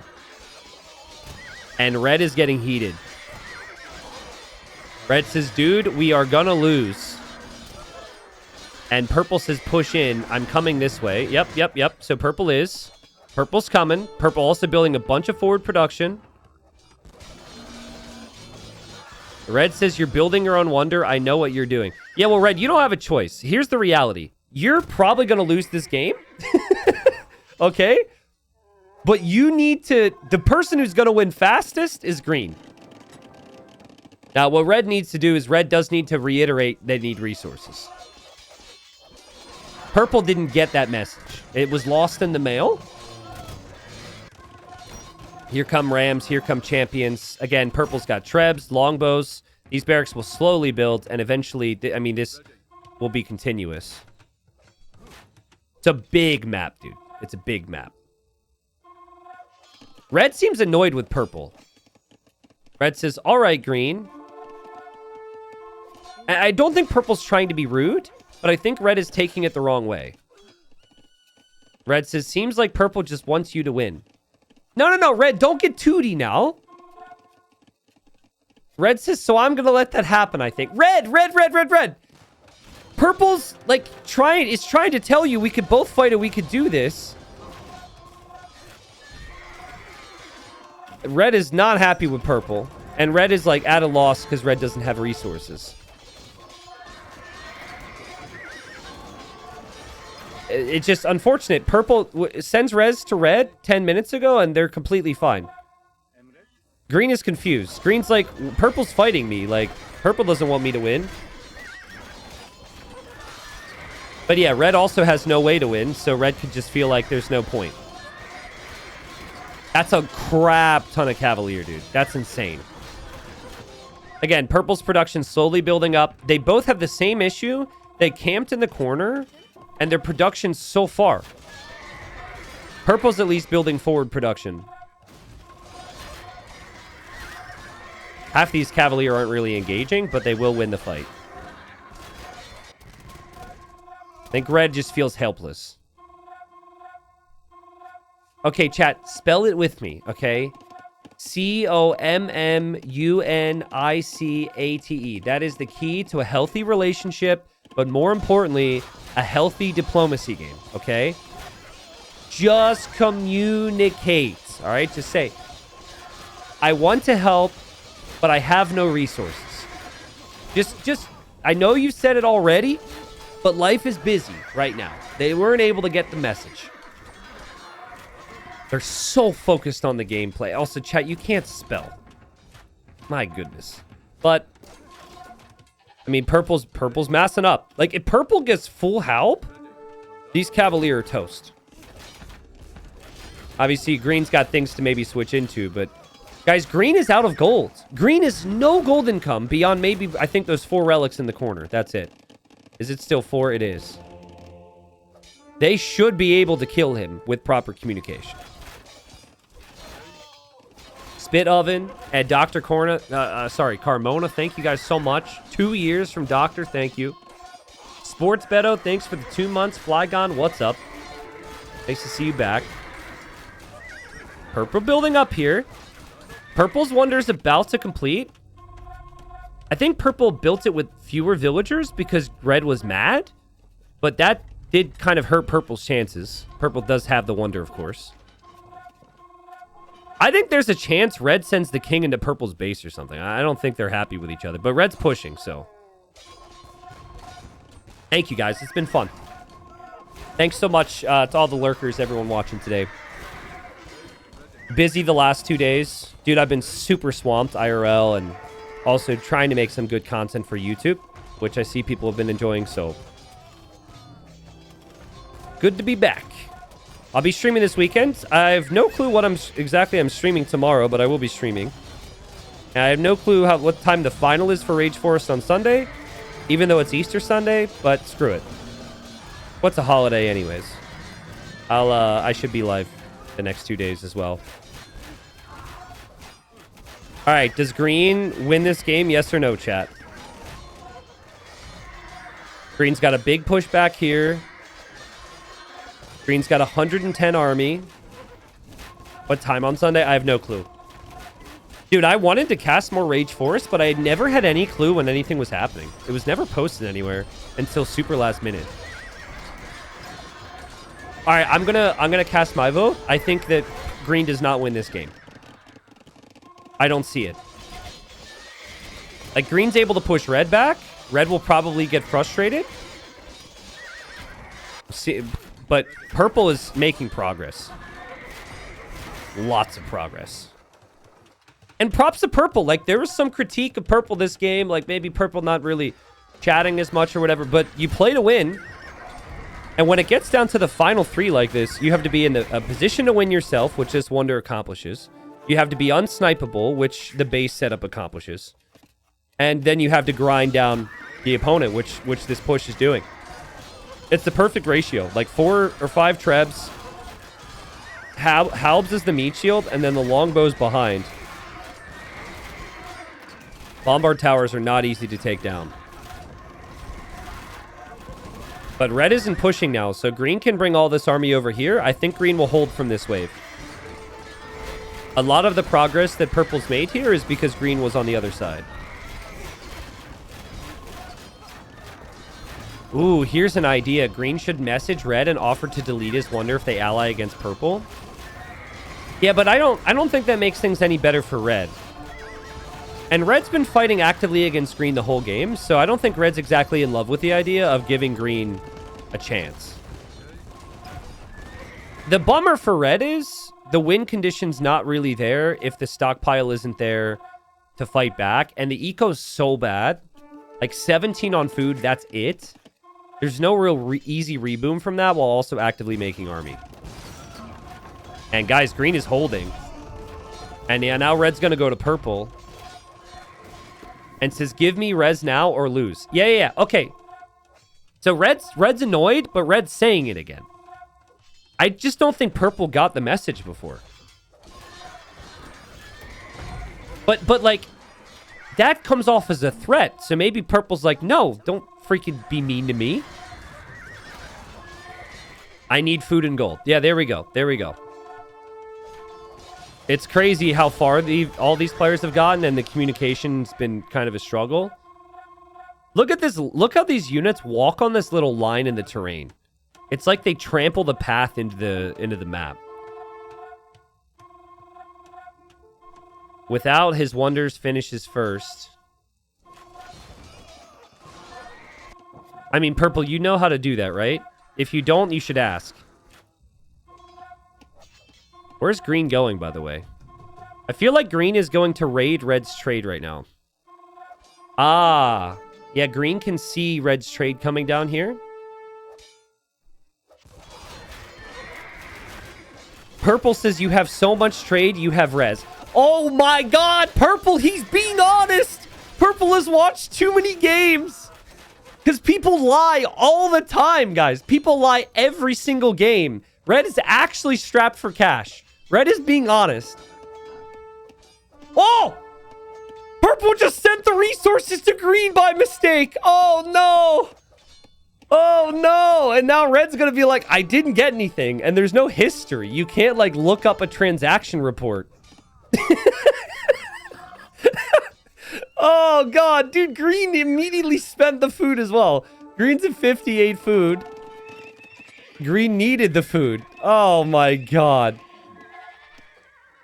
And red is getting heated. Red says, dude, we are gonna lose. And purple says, push in. I'm coming this way. Yep. So purple is. Purple's coming. Purple also building a bunch of forward production. Red says, you're building your own wonder. I know what you're doing. Yeah, well, Red, you don't have a choice. Here's the reality. You're probably going to lose this game. Okay? But you need to... The person who's going to win fastest is green. Now, what red needs to do is red does need to reiterate they need resources. Purple didn't get that message. It was lost in the mail. Here come Rams. Here come champions. Again, purple's got trebs, longbows. These barracks will slowly build, and eventually, I mean, this will be continuous. It's a big map, dude. It's a big map. Red seems annoyed with purple. Red says, all right, green. I don't think purple's trying to be rude, but I think red is taking it the wrong way. Red says, seems like purple just wants you to win. No, red, don't get tooty now. Red says, so I'm going to let that happen, I think. Red. Purple's, like, trying to tell you we could both fight and we could do this. Red is not happy with purple. And red is, like, at a loss because red doesn't have resources. It's just unfortunate. Purple sends res to red 10 minutes ago, and they're completely fine. Green is confused. Green's like, purple's fighting me. Like, purple doesn't want me to win. But yeah, red also has no way to win, so red could just feel like there's no point. That's a crap ton of Cavalier, dude. That's insane. Again, purple's production slowly building up. They both have the same issue. They camped in the corner, and their production's so far. Purple's at least building forward production. Half these Cavalier aren't really engaging, but they will win the fight. I think red just feels helpless. Okay, chat, spell it with me, okay? Communicaate. That is the key to a healthy relationship, but more importantly, a healthy diplomacy game, okay? Just communicate, all right? Just say, I want to help, but I have no resources. Just, I know you said it already, but life is busy right now. They weren't able to get the message. They're so focused on the gameplay. Also, chat, you can't spell. My goodness. But, I mean, purple's massing up. Like, if purple gets full help, these Cavalier are toast. Obviously, green's got things to maybe switch into, but... Guys, green is out of gold. Green is no gold income beyond maybe, I think, those 4 relics in the corner. That's it. Is it still 4? It is. They should be able to kill him with proper communication. Spit Oven and Dr. Carmona, thank you guys so much. 2 years from Doctor, thank you. Sports Beto, thanks for the 2 months. Flygon, what's up? Nice to see you back. Purple building up here. Purple's wonder's about to complete. I think purple built it with fewer villagers because red was mad. But that did kind of hurt purple's chances. Purple does have the wonder, of course. I think there's a chance red sends the king into purple's base or something. I don't think they're happy with each other. But red's pushing, so. Thank you, guys. It's been fun. Thanks so much to all the lurkers, everyone watching today. Busy the last 2 days. Dude, I've been super swamped IRL and also trying to make some good content for YouTube, which I see people have been enjoying, so. Good to be back. I'll be streaming this weekend. I have no clue what I'm streaming tomorrow, but I will be streaming. And I have no clue what time the final is for Rage Forest on Sunday, even though it's Easter Sunday, but screw it. What's a holiday anyways? I should be live the next 2 days as well. All right, does green win this game? Yes or no, chat? Green's got a big push back here. Green's got 110 army. What time on Sunday? I have no clue. Dude, I wanted to cast more Rage Force, but I never had any clue when anything was happening. It was never posted anywhere until super last minute. All right, I'm gonna cast my vote. I think that Green does not win this game. I don't see it. Like, Green's able to push Red back. Red will probably get frustrated. See, but Purple is making progress. Lots of progress. And props to Purple. Like, there was some critique of Purple this game. Like, maybe Purple not really chatting as much or whatever. But you play to win. And when it gets down to the final 3 like this, you have to be in a position to win yourself, which this Wonder accomplishes. You have to be unsnipeable, which the base setup accomplishes. And then you have to grind down the opponent, which this push is doing. It's the perfect ratio. Like 4 or 5 trebs. Halbs is the meat shield, and then the longbow's behind. Bombard towers are not easy to take down. But Red isn't pushing now, so Green can bring all this army over here. I think Green will hold from this wave. A lot of the progress that Purple's made here is because Green was on the other side. Ooh, here's an idea. Green should message Red and offer to delete his Wonder if they ally against Purple. Yeah, but I don't think that makes things any better for Red. And Red's been fighting actively against Green the whole game, so I don't think Red's exactly in love with the idea of giving Green a chance. The bummer for Red is the win condition's not really there if the stockpile isn't there to fight back, and the eco's so bad. Like 17 on food, that's it. There's no real easy reboom from that while also actively making army. And guys, Green is holding. And yeah, now Red's going to go to Purple. And says, give me res now or lose. Yeah. Okay. So Red's annoyed, but Red's saying it again. I just don't think Purple got the message before. But like, that comes off as a threat. So maybe Purple's like, no, don't freaking be mean to me. I need food and gold. Yeah, there we go. It's crazy how far all these players have gotten, and the communication's been kind of a struggle. Look at this. Look how these units walk on this little line in the terrain. It's like they trample the path into the map. Without his Wonders finishes first. I mean, Purple, you know how to do that, right? If you don't, you should ask. Where's Green going, by the way? I feel like Green is going to raid Red's trade right now. Ah. Yeah, Green can see Red's trade coming down here. Purple says you have so much trade, you have res. Oh my god, Purple, he's being honest! Purple has watched too many games! Because people lie all the time, guys. People lie every single game. Red is actually strapped for cash. Red is being honest. Oh! Purple just sent the resources to Green by mistake. Oh, no. Oh, no. And now Red's going to be like, I didn't get anything. And there's no history. You can't, like, look up a transaction report. Oh, God. Dude, Green immediately spent the food as well. Green's at 58 food. Green needed the food. Oh, my God.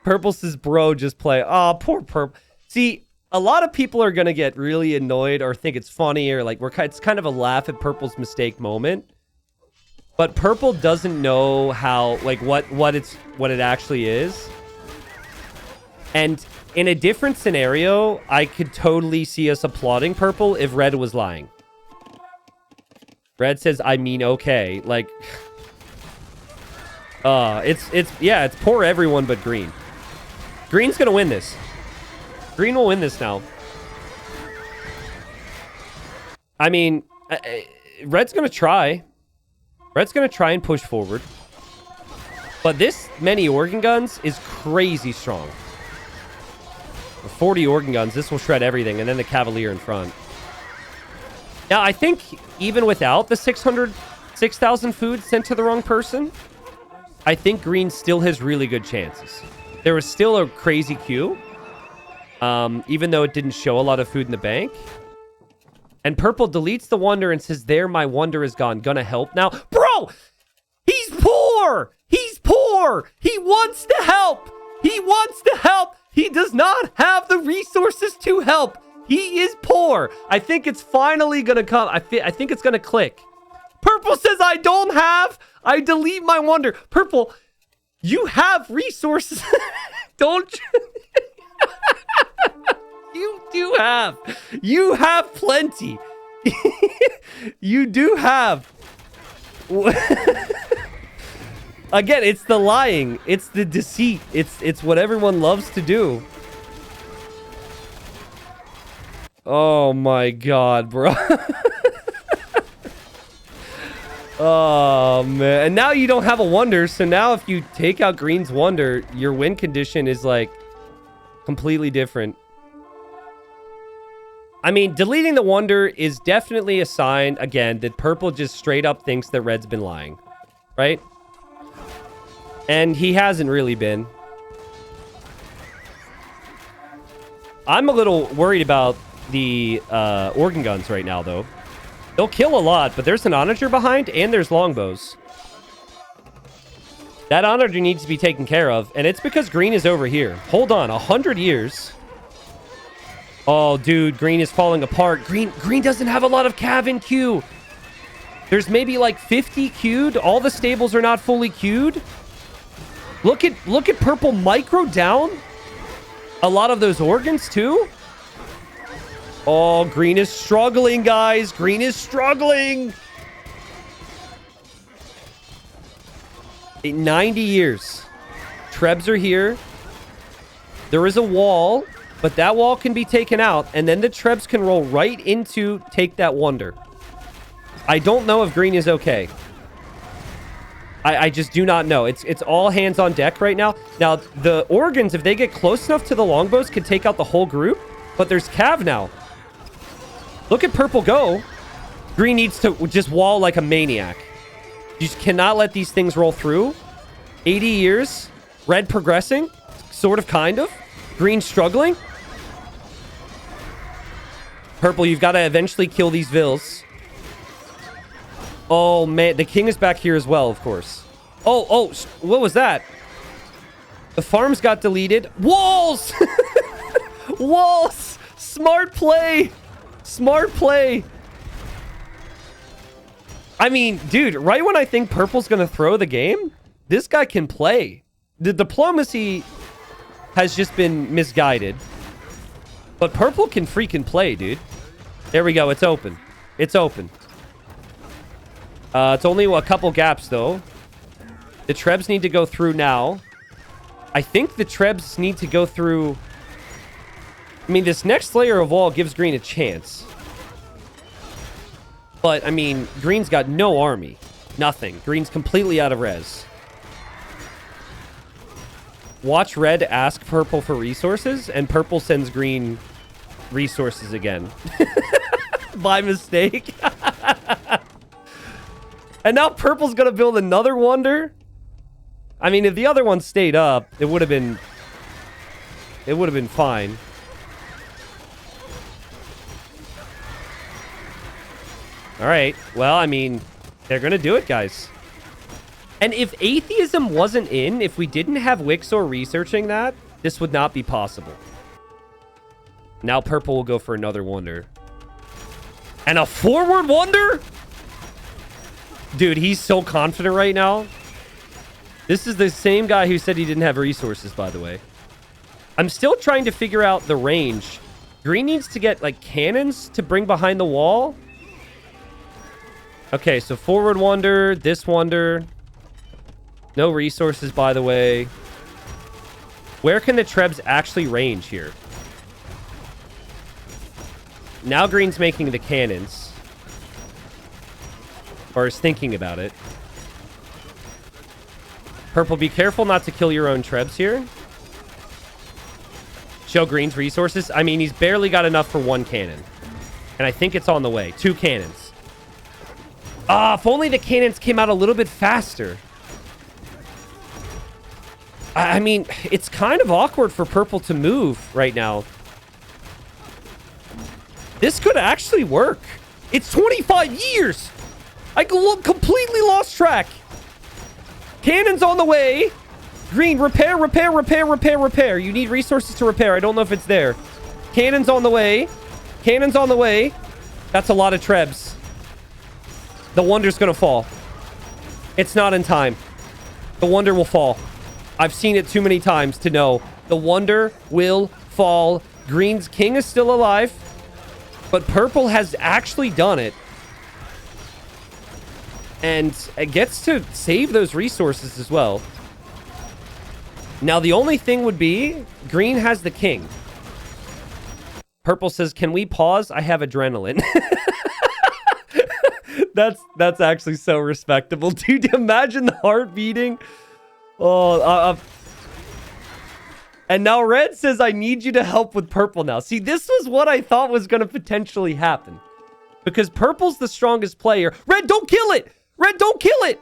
Purple says, bro, just play. Oh, poor Purple. See, a lot of people are going to get really annoyed or think it's funny or like it's kind of a laugh at Purple's mistake moment. But Purple doesn't know how, like, what it actually is. And in a different scenario, I could totally see us applauding Purple if Red was lying. Red says, I mean, okay. Like, it's poor everyone but Green. Green's gonna win this. Green will win this now. I mean, Red's gonna try. Red's gonna try and push forward. But this many organ guns is crazy strong. With 40 organ guns, this will shred everything, and then the Cavalier in front. Now, I think even without the 6,000 food sent to the wrong person, I think green still has really good chances. There was still a crazy queue, even though it didn't show a lot of food in the bank. And purple deletes the wonder and says, there, my wonder is gone. Gonna help now. Bro, he's poor. He's poor. He wants to help. He wants to help. He does not have the resources to help. He is poor. I think it's finally gonna come. I think it's gonna click. Purple says, I don't have. I delete my wonder. Purple, you have resources. Don't you? You do have. You have plenty. You do have. Again, it's the lying. It's the deceit. It's what everyone loves to do. Oh my god, bro. Oh, man. And now you don't have a wonder, so now if you take out green's wonder, your win condition is, like, completely different. I mean, deleting the wonder is definitely a sign, again, that purple just straight up thinks that red's been lying. Right? And he hasn't really been. I'm a little worried about the organ guns right now, though. They'll kill a lot, but there's an onager behind, and there's longbows. That onager needs to be taken care of, and it's because green is over here. Hold on, 100 years. Oh, dude, green is falling apart. Green doesn't have a lot of cav in queue. There's maybe like 50 queued. All the stables are not fully queued. Look at purple micro down a lot of those organs too. Oh, green is struggling, guys. Green is struggling. 90 years. Trebs are here. There is a wall, but that wall can be taken out, and then the Trebs can roll right into take that wonder. I don't know if green is okay. I just do not know. It's all hands on deck right now. Now, the organs, if they get close enough to the longbows, can take out the whole group, but there's cav now. Look at purple go. Green needs to just wall like a maniac. You just cannot let these things roll through. 80 years. Red progressing. Sort of, kind of. Green struggling. Purple, you've got to eventually kill these vills. Oh, man. The king is back here as well, of course. Oh, what was that? The farms got deleted. Walls! Walls! Smart play! Smart play. I mean, dude, right when I think purple's going to throw the game, this guy can play. The diplomacy has just been misguided. But purple can freaking play, dude. There we go. It's open. It's open. It's only a couple gaps, though. The Trebs need to go through now. I think the Trebs need to go through... I mean, this next layer of wall gives green a chance. But, I mean, green's got no army. Nothing. Green's completely out of res. Watch red ask purple for resources, and purple sends green resources again. By mistake. And now purple's gonna build another wonder. I mean, if the other one stayed up, it would have been fine. All right. Well, I mean, they're going to do it, guys. And if atheism wasn't in, if we didn't have Wixor researching that, this would not be possible. Now purple will go for another wonder. And a forward wonder? Dude, he's so confident right now. This is the same guy who said he didn't have resources, by the way. I'm still trying to figure out the range. Green needs to get, like, cannons to bring behind the wall. Okay, so forward wonder, this wonder. No resources, by the way. Where can the Trebs actually range here? Now green's making the cannons. Or is thinking about it. Purple, be careful not to kill your own Trebs here. Show green's resources. I mean, he's barely got enough for one cannon. And I think it's on the way. 2 cannons. Ah, if only the cannons came out a little bit faster. I mean, it's kind of awkward for purple to move right now. This could actually work. It's 25 years. I completely lost track. Cannons on the way. Green, repair, repair, repair, repair, repair. You need resources to repair. I don't know if it's there. Cannons on the way. Cannons on the way. That's a lot of trebs. The Wonder's gonna fall. It's not in time. The Wonder will fall. I've seen it too many times to know. The Wonder will fall. Green's king is still alive. But purple has actually done it. And it gets to save those resources as well. Now, the only thing would be green has the king. Purple says, can we pause? I have adrenaline. That's actually so respectable. Dude, imagine the heart beating. Oh, and now red says, I need you to help with purple now. See, this was what I thought was going to potentially happen. Because purple's the strongest player. Red, don't kill it! Red, don't kill it!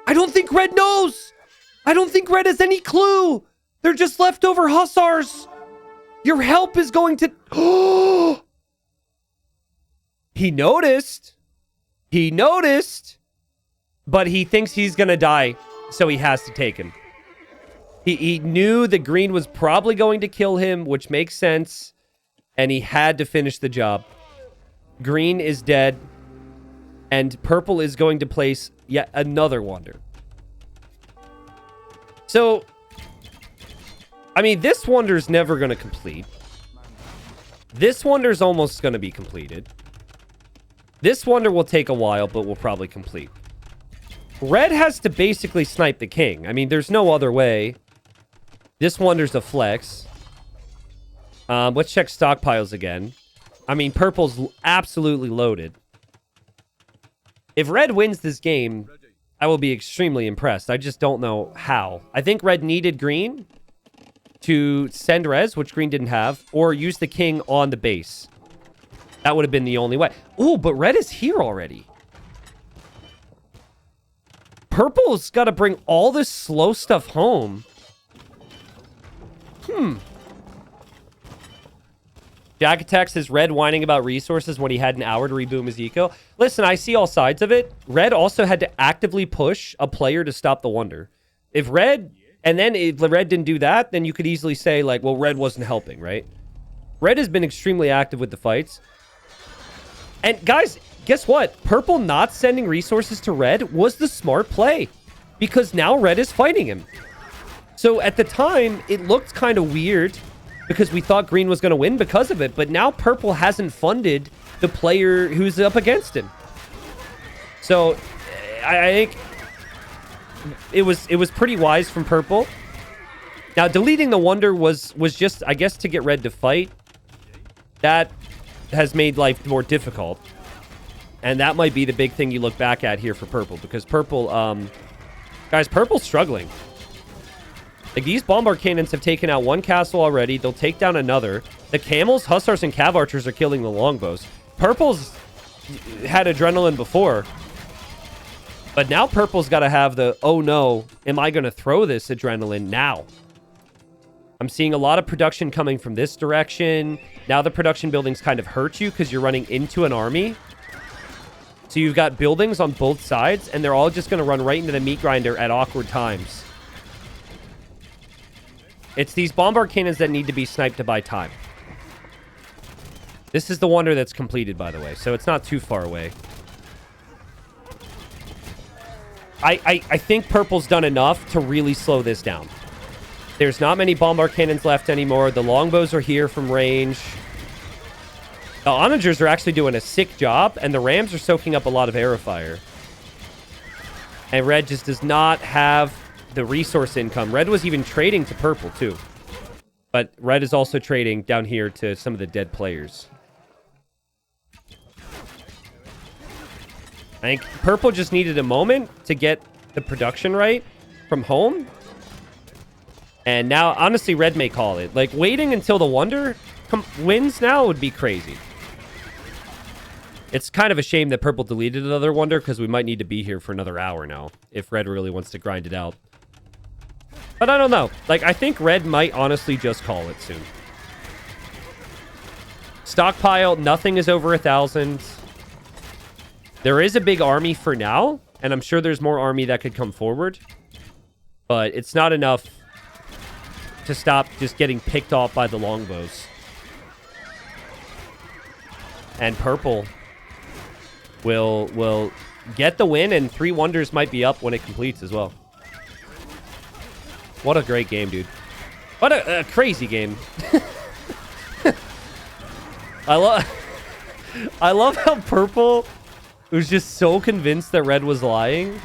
I don't think red knows. I don't think red has any clue. They're just leftover hussars. Your help is going to... He noticed. He noticed. But he thinks he's going to die. So he has to take him. He knew that green was probably going to kill him, which makes sense. And he had to finish the job. Green is dead. And purple is going to place yet another Wonder. So, I mean, this Wonder's never going to complete. This Wonder's almost going to be completed. This Wonder will take a while, but will probably complete. Red has to basically snipe the king. I mean, there's no other way. This Wonder's a flex. Let's check stockpiles again. I mean, purple's absolutely loaded. If red wins this game, I will be extremely impressed. I just don't know how. I think red needed green to send res, which green didn't have, or use the king on the base. That would have been the only way. Oh, but red is here already. Purple's got to bring all this slow stuff home. Jack Attack says red whining about resources when he had an hour to reboom his eco. Listen, I see all sides of it. Red also had to actively push a player to stop the Wonder. If red didn't do that, then you could easily say, like, well, red wasn't helping, right? Red has been extremely active with the fights. And guys, guess what? Purple not sending resources to red was the smart play. Because now red is fighting him. So at the time, it looked kind of weird because we thought green was going to win because of it. But now purple hasn't funded the player who's up against him. So I think it was pretty wise from purple. Now, deleting the Wonder was just, I guess, to get red to fight. That has made life more difficult. And that might be the big thing you look back at here for purple. Because purple, guys, purple's struggling. Like, these bombard cannons have taken out one castle already. They'll take down another. The camels, hussars, and cav archers are killing the longbows. Purple's had adrenaline before. But now purple's got to have the, oh no, am I going to throw this adrenaline now? I'm seeing a lot of production coming from this direction. Now the production buildings kind of hurt you because you're running into an army. So you've got buildings on both sides, and they're all just going to run right into the meat grinder at awkward times. It's these bombard cannons that need to be sniped to buy time. This is the Wonder that's completed, by the way, so it's not too far away. I think purple's done enough to really slow this down. There's not many bombard cannons left anymore. The longbows are here from range. The onagers are actually doing a sick job, and the rams are soaking up a lot of arrow fire. And red just does not have the resource income. Red was even trading to purple, too. But red is also trading down here to some of the dead players. I think purple just needed a moment to get the production right from home. And now, honestly, red may call it. Like, waiting until the Wonder wins now would be crazy. It's kind of a shame that purple deleted another wonder because we might need to be here for another hour now if red really wants to grind it out. But I don't know. Like, I think red might honestly just call it soon. Stockpile, nothing is over 1,000. There is a big army for now, and I'm sure there's more army that could come forward. But it's not enough to stop just getting picked off by the longbows. And purple will get the win, and 3 wonders might be up when it completes as well. What a great game, dude. What a crazy game. I love how purple was just so convinced that red was lying.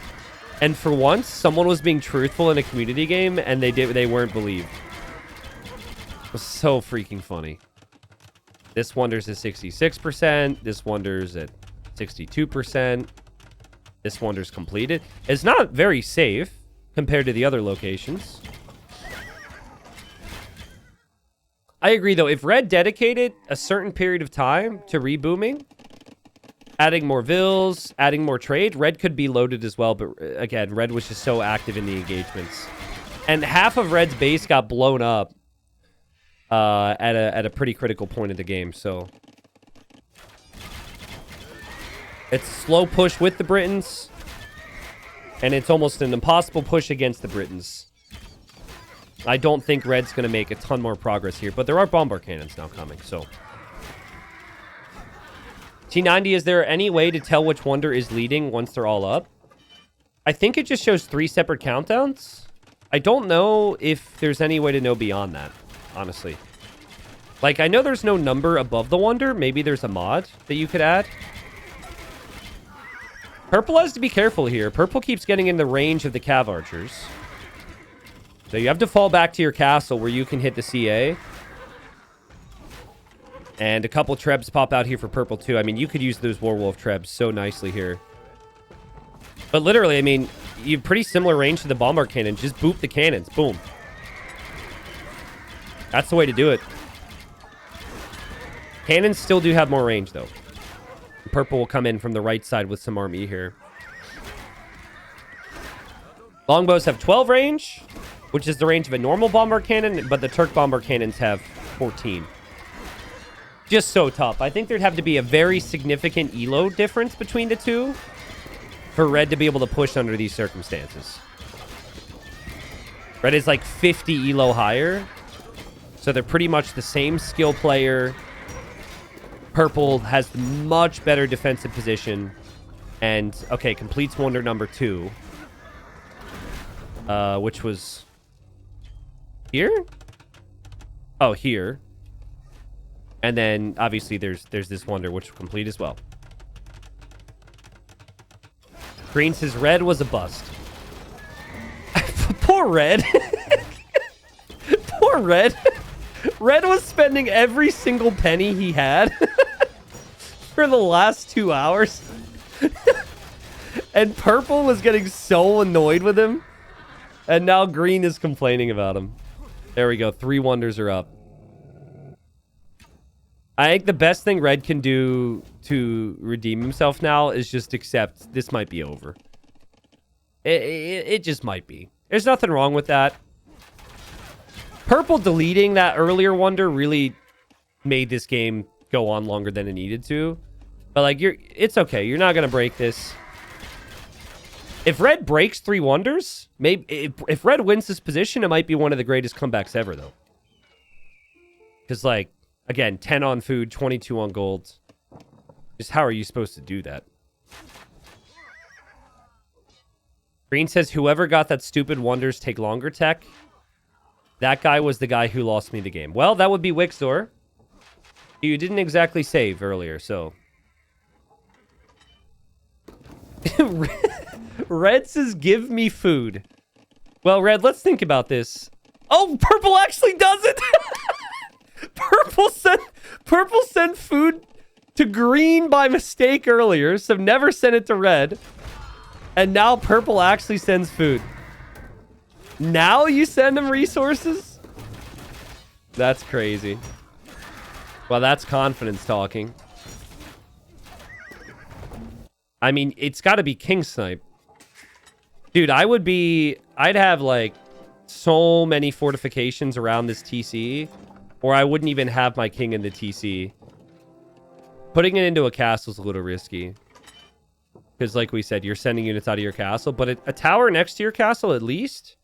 And for once, someone was being truthful in a community game, and they weren't believed. It was so freaking funny. This wonder's at 66%. This wonder's at 62%. This wonder's completed. It's not very safe compared to the other locations. I agree, though. If red dedicated a certain period of time to rebooming, adding more vills, adding more trade, red could be loaded as well. But again, red was just so active in the engagements. And half of red's base got blown up at a pretty critical point of the game. So it's a slow push with the Britons. And it's almost an impossible push against the Britons. I don't think red's going to make a ton more progress here. But there are bombard cannons now coming, so... T90, is there any way to tell which wonder is leading once they're all up? I think it just shows 3 separate countdowns. I don't know if there's any way to know beyond that, honestly. Like, I know there's no number above the wonder. Maybe there's a mod that you could add. Purple has to be careful here. Purple keeps getting in the range of the cav archers. So you have to fall back to your castle where you can hit the CA. And a couple trebs pop out here for purple too. I mean, you could use those Warwolf trebs so nicely here. But literally, I mean, you have pretty similar range to the bombard cannon. Just boop the cannons. Boom. That's the way to do it. Cannons still do have more range, though. Purple will come in from the right side with some army here. Longbows have 12 range, which is the range of a normal bombard cannon, but the Turk bombard cannons have 14. Just so tough. I think there'd have to be a very significant elo difference between the two for red to be able to push under these circumstances. Red is like 50 elo higher, so they're pretty much the same skill player. Purple has the much better defensive position. And, okay, completes wonder number 2. Which was... here? Oh, here. And then, obviously, there's this wonder, which will complete as well. Green says red was a bust. Poor red. Poor red. Red was spending every single penny he had for the last 2 hours. And purple was getting so annoyed with him. And now green is complaining about him. There we go. 3 wonders are up. I think the best thing red can do to redeem himself now is just accept this might be over. It just might be. There's nothing wrong with that. Purple deleting that earlier wonder really made this game go on longer than it needed to. But like, it's okay. You're not gonna break this. If red breaks 3 wonders, maybe if red wins this position, it might be one of the greatest comebacks ever, though. Because like, again, 10 on food, 22 on gold. Just how are you supposed to do that? Green says, whoever got that stupid wonders take longer tech. That guy was the guy who lost me the game. Well, that would be Wixdor. You didn't exactly save earlier, so... Red says, give me food. Well, Red, let's think about this. Oh, purple actually does it! Purple sent food to green by mistake earlier, so never sent it to red. And now purple actually sends food. Now you send him resources? That's crazy. Well, that's confidence talking. I mean, it's got to be king snipe. Dude, I'd have like so many fortifications around this TC, or I wouldn't even have my king in the TC. Putting it into a castle is a little risky. Because like we said, you're sending units out of your castle, but a tower next to your castle at least,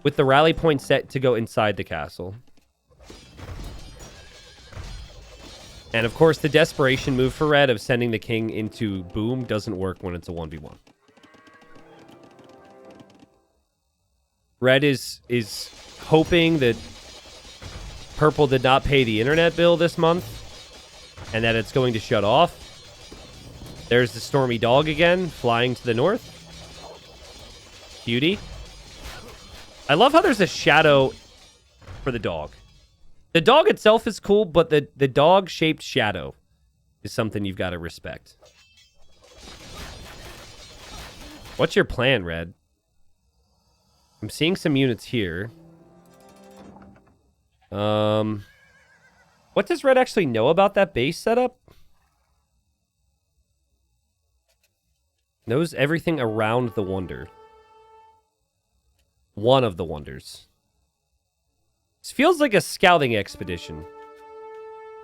with the rally point set to go inside the castle. And of course, the desperation move for red of sending the king into boom doesn't work when it's a 1v1. Red is hoping that purple did not pay the internet bill this month and that it's going to shut off. There's the stormy dog again, flying to the north. Cutie. I love how there's a shadow for the dog. The dog itself is cool, but the dog-shaped shadow is something you've got to respect. What's your plan, Red? I'm seeing some units here. What does Red actually know about that base setup? Knows everything around the wonder. One of the wonders. This feels like a scouting expedition.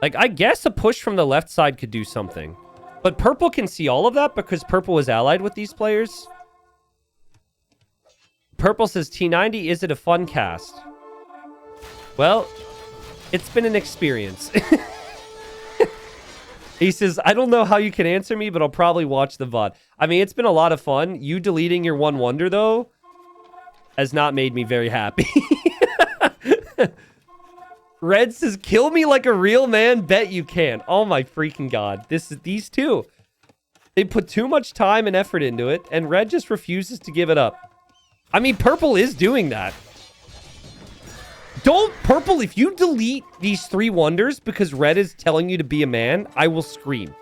Like, I guess a push from the left side could do something. But purple can see all of that because purple is allied with these players. Purple says, T90, is it a fun cast? Well, it's been an experience. He says, I don't know how you can answer me, but I'll probably watch the VOD. I mean, it's been a lot of fun. You deleting your one wonder, though, has not made me very happy. Red says, kill me like a real man. Bet you can. Oh my freaking god. These two. They put too much time and effort into it, and Red just refuses to give it up. I mean, purple is doing that. Don't, purple, if you delete these 3 wonders because red is telling you to be a man, I will scream.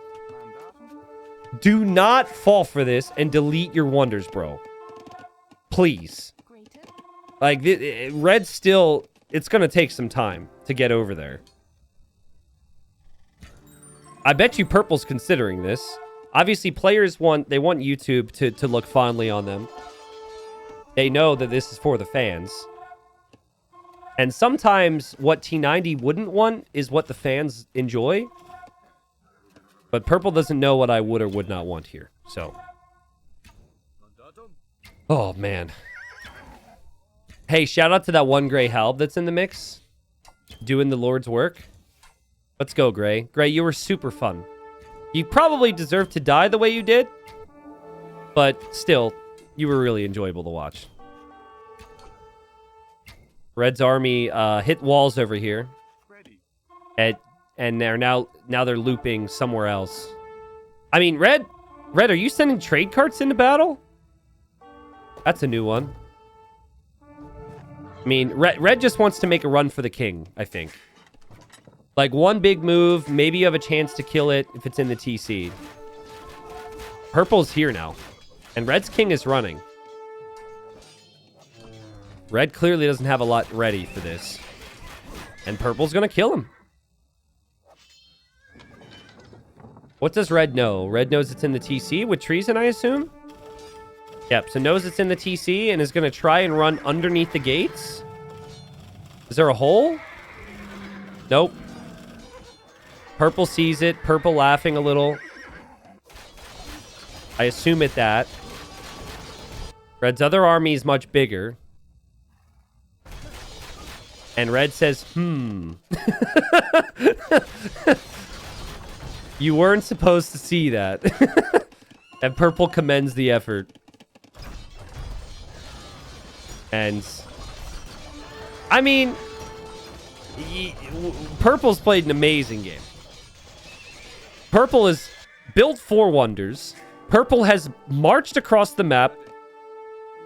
Do not fall for this and delete your wonders, bro. Please. Like, red still, it's going to take some time to get over there. I bet you purple's considering this. Obviously, players want YouTube to look fondly on them. They know that this is for the fans. And sometimes what T90 wouldn't want is what the fans enjoy. But purple doesn't know what I would or would not want here. So. Oh, man. Hey, shout out to that one Gray Halb that's in the mix. Doing the Lord's work. Let's go, Gray. Gray, you were super fun. You probably deserve to die the way you did. But still, you were really enjoyable to watch. Red's army hit walls over here. And they're now they're looping somewhere else. I mean, Red, are you sending trade carts into battle? That's a new one. I mean, Red just wants to make a run for the king, I think. Like, one big move, maybe you have a chance to kill it if it's in the TC. Purple's here now. And Red's king is running. Red clearly doesn't have a lot ready for this. And purple's going to kill him. What does red know? Red knows it's in the TC with treason, I assume? Yep, so knows it's in the TC and is going to try and run underneath the gates. Is there a hole? Nope. Purple sees it. Purple laughing a little. I assume at that. Red's other army is much bigger. And red says, You weren't supposed to see that. And purple commends the effort. And I mean, purple's played an amazing game. Purple has built 4 wonders. Purple has marched across the map,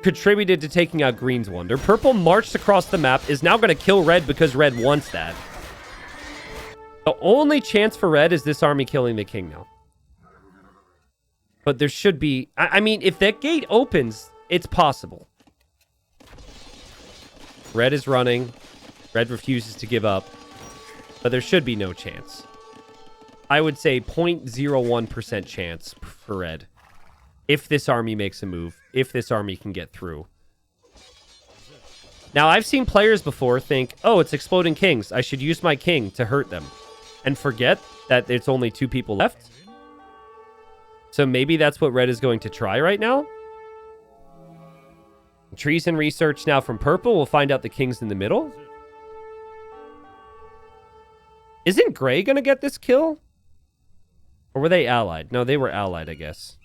contributed to taking out green's wonder. Purple marched across the map, is now going to kill red because red wants that. The only chance for red is this army killing the king now. But there should be... I mean, if that gate opens, it's possible. Red is running. Red refuses to give up. But there should be no chance. I would say 0.01% chance for red. if this army makes a move, if this army can get through. Now, I've seen players before think, oh, it's exploding kings. I should use my king to hurt them. And forget that it's only 2 people left. So maybe that's what red is going to try right now. Treason research now from purple. We'll find out the king's in the middle. Isn't gray going to get this kill? Or were they allied? No, they were allied, I guess.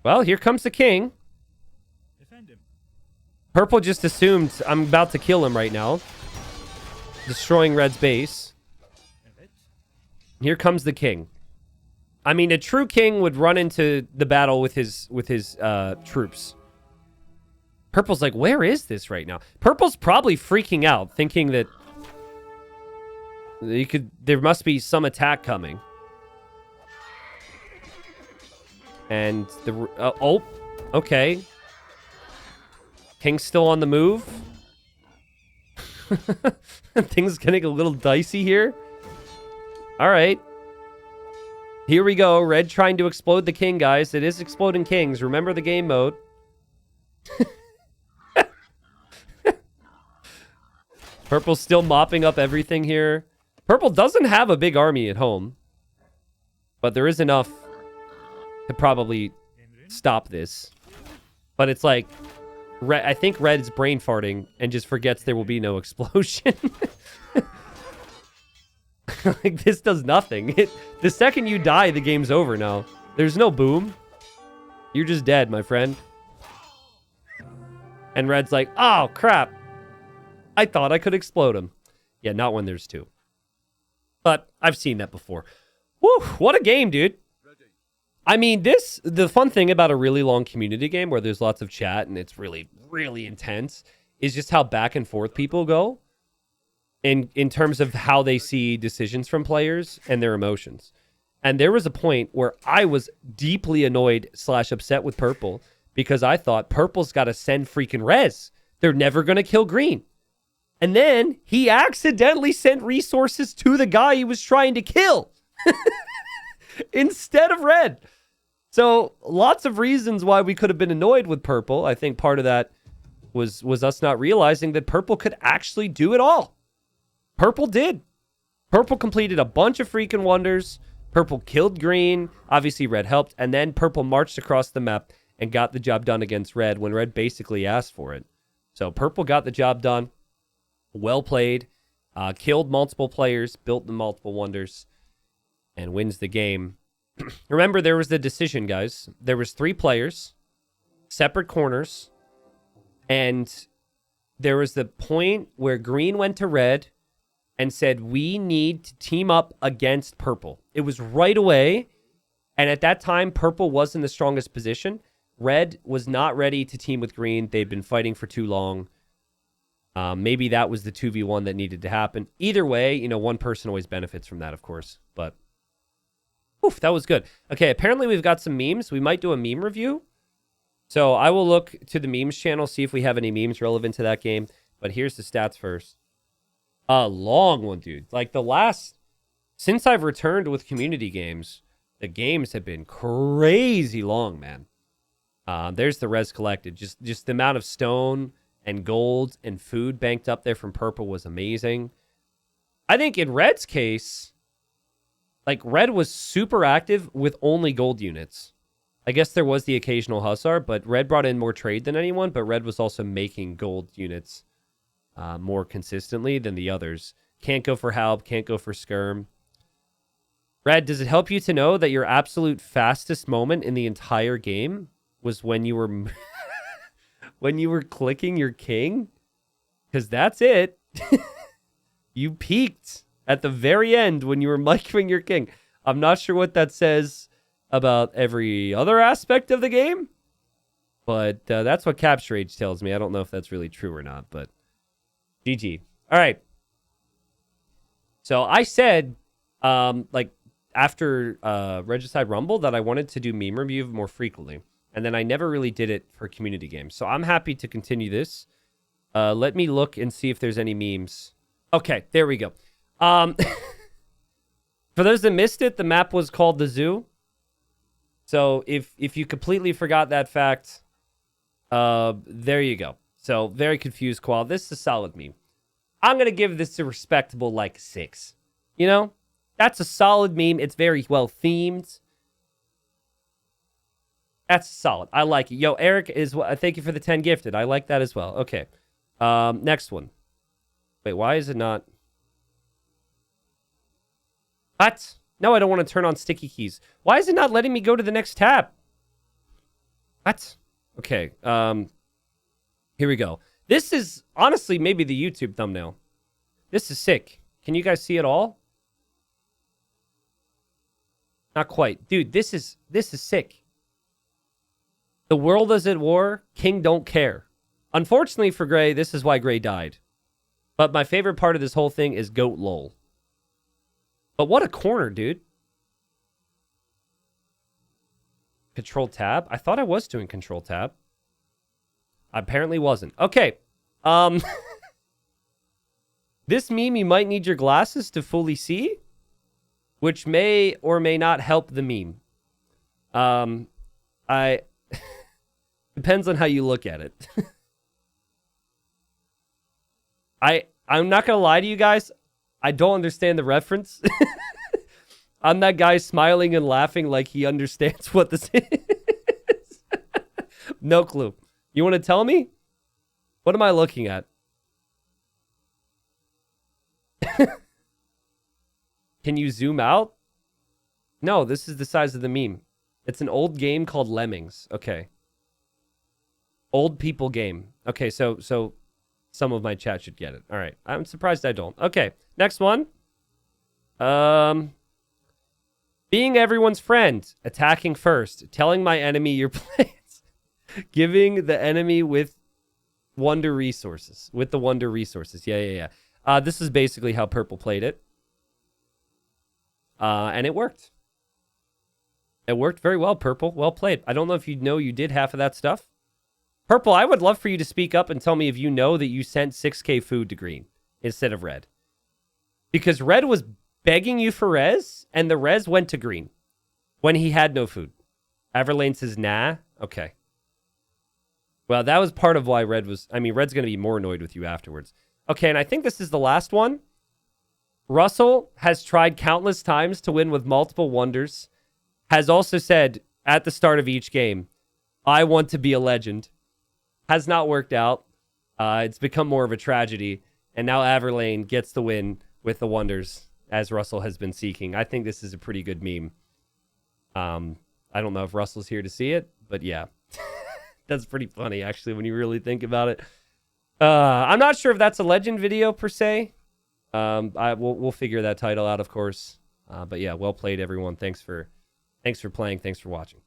Well, here comes the king. Purple just assumed I'm about to kill him right now. Destroying red's base. Here comes the king. I mean, a true king would run into the battle with his troops. Purple's like, where is this right now? Purple's probably freaking out, thinking that there must be some attack coming. And okay. King's still on the move. Things getting a little dicey here. All right. Here we go. Red trying to explode the king, guys. It is exploding kings. Remember the game mode. Purple's still mopping up everything here. Purple doesn't have a big army at home. But there is enough to probably stop this. But it's like, I think red is brain farting and just forgets there will be no explosion. Like, this does nothing. The second you die, the game's over now. There's no boom. You're just dead, my friend. And red's like, oh, crap. I thought I could explode him. Yeah, not when there's 2. But I've seen that before. Woo, what a game, dude. I mean, the fun thing about a really long community game where there's lots of chat and it's really, really intense is just how back and forth people go in terms of how they see decisions from players and their emotions. And there was a point where I was deeply annoyed / upset with purple because I thought purple's got to send freaking res. They're never going to kill green. And then he accidentally sent resources to the guy he was trying to kill instead of red. So lots of reasons why we could have been annoyed with purple. I think part of that was us not realizing that purple could actually do it all. Purple did. Purple completed a bunch of freaking wonders. Purple killed green. Obviously, red helped. And then purple marched across the map and got the job done against red when red basically asked for it. So purple got the job done. Well played. Killed multiple players. Built the multiple wonders. And wins the game. Remember, there was the decision, guys. There was 3 players. Separate corners. And there was the point where green went to red and said, we need to team up against purple. It was right away. And at that time, purple was in the strongest position. Red was not ready to team with green. They'd been fighting for too long. Maybe that was the 2v1 that needed to happen. Either way, you know, one person always benefits from that, of course. But, oof, that was good. Okay, apparently we've got some memes. We might do a meme review. So I will look to the memes channel, see if we have any memes relevant to that game. But here's the stats first. A long one, dude. Like since I've returned with community games, the games have been crazy long, man. There's the res collected. Just the amount of stone and gold and food banked up there from purple was amazing. I think in red's case, like red was super active with only gold units. I guess there was the occasional hussar, but red brought in more trade than anyone, but red was also making gold units more consistently than the others. Can't go for Halb, can't go for Skirm. Red, does it help you to know that your absolute fastest moment in the entire game was when you were when you were clicking your king? Because that's it. You peaked at the very end when you were microing your king. I'm not sure what that says about every other aspect of the game, but that's what Capture Age tells me. I don't know if that's really true or not, but GG. All right. So I said, after Regicide Rumble, that I wanted to do meme review more frequently, and then I never really did it for community games. So I'm happy to continue this. Let me look and see if there's any memes. Okay, there we go. For those that missed it, the map was called The Zoo. So if you completely forgot that fact, there you go. So very confused, Qual. This is a solid meme. I'm going to give this a respectable, like, 6. You know? That's a solid meme. It's very well themed. That's solid. I like it. Yo, Eric is... Thank you for the 10 gifted. I like that as well. Okay. Next one. Wait, why is it not... What? No, I don't want to turn on sticky keys. Why is it not letting me go to the next tab? What? Okay. Here we go. This is honestly maybe the YouTube thumbnail. This is sick. Can you guys see it all? Not quite. Dude, this is sick. The world is at war. King don't care. Unfortunately for Gray, this is why Gray died. But my favorite part of this whole thing is Goat lol. But what a corner, dude. Control tab? I thought I was doing control tab. I apparently wasn't. Okay. This meme, you might need your glasses to fully see, which may or may not help the meme. Depends on how you look at it. I'm not going to lie to you guys. I don't understand the reference. I'm that guy smiling and laughing like he understands what this is. No clue. You want to tell me? What am I looking at? Can you zoom out? No, this is the size of the meme. It's an old game called Lemmings. Okay. Old people game. Okay, so some of my chat should get it. All right. I'm surprised I don't. Okay, next one. Being everyone's friend, attacking first, telling my enemy your plans, giving the enemy with wonder resources. With the wonder resources. Yeah. This is basically how Purple played it. And it worked. It worked very well, Purple. Well played. I don't know if you know you did half of that stuff. Purple, I would love for you to speak up and tell me if you know that you sent 6K food to Green instead of Red. Because Red was begging you for Res, and the Res went to Green when he had no food. Everlane says, nah. Okay. Well, that was part of why Red was... I mean, Red's going to be more annoyed with you afterwards. Okay, and I think this is the last one. Russell has tried countless times to win with multiple wonders. Has also said at the start of each game, I want to be a legend. Has not worked out. It's become more of a tragedy. And now Everlane gets the win with the wonders, as Russell has been seeking. I think this is a pretty good meme. I don't know if Russell's here to see it, but yeah. That's pretty funny, actually, when you really think about it. I'm not sure if that's a legend video, per se. We'll figure that title out, of course. But yeah, well played, everyone. Thanks for playing. Thanks for watching.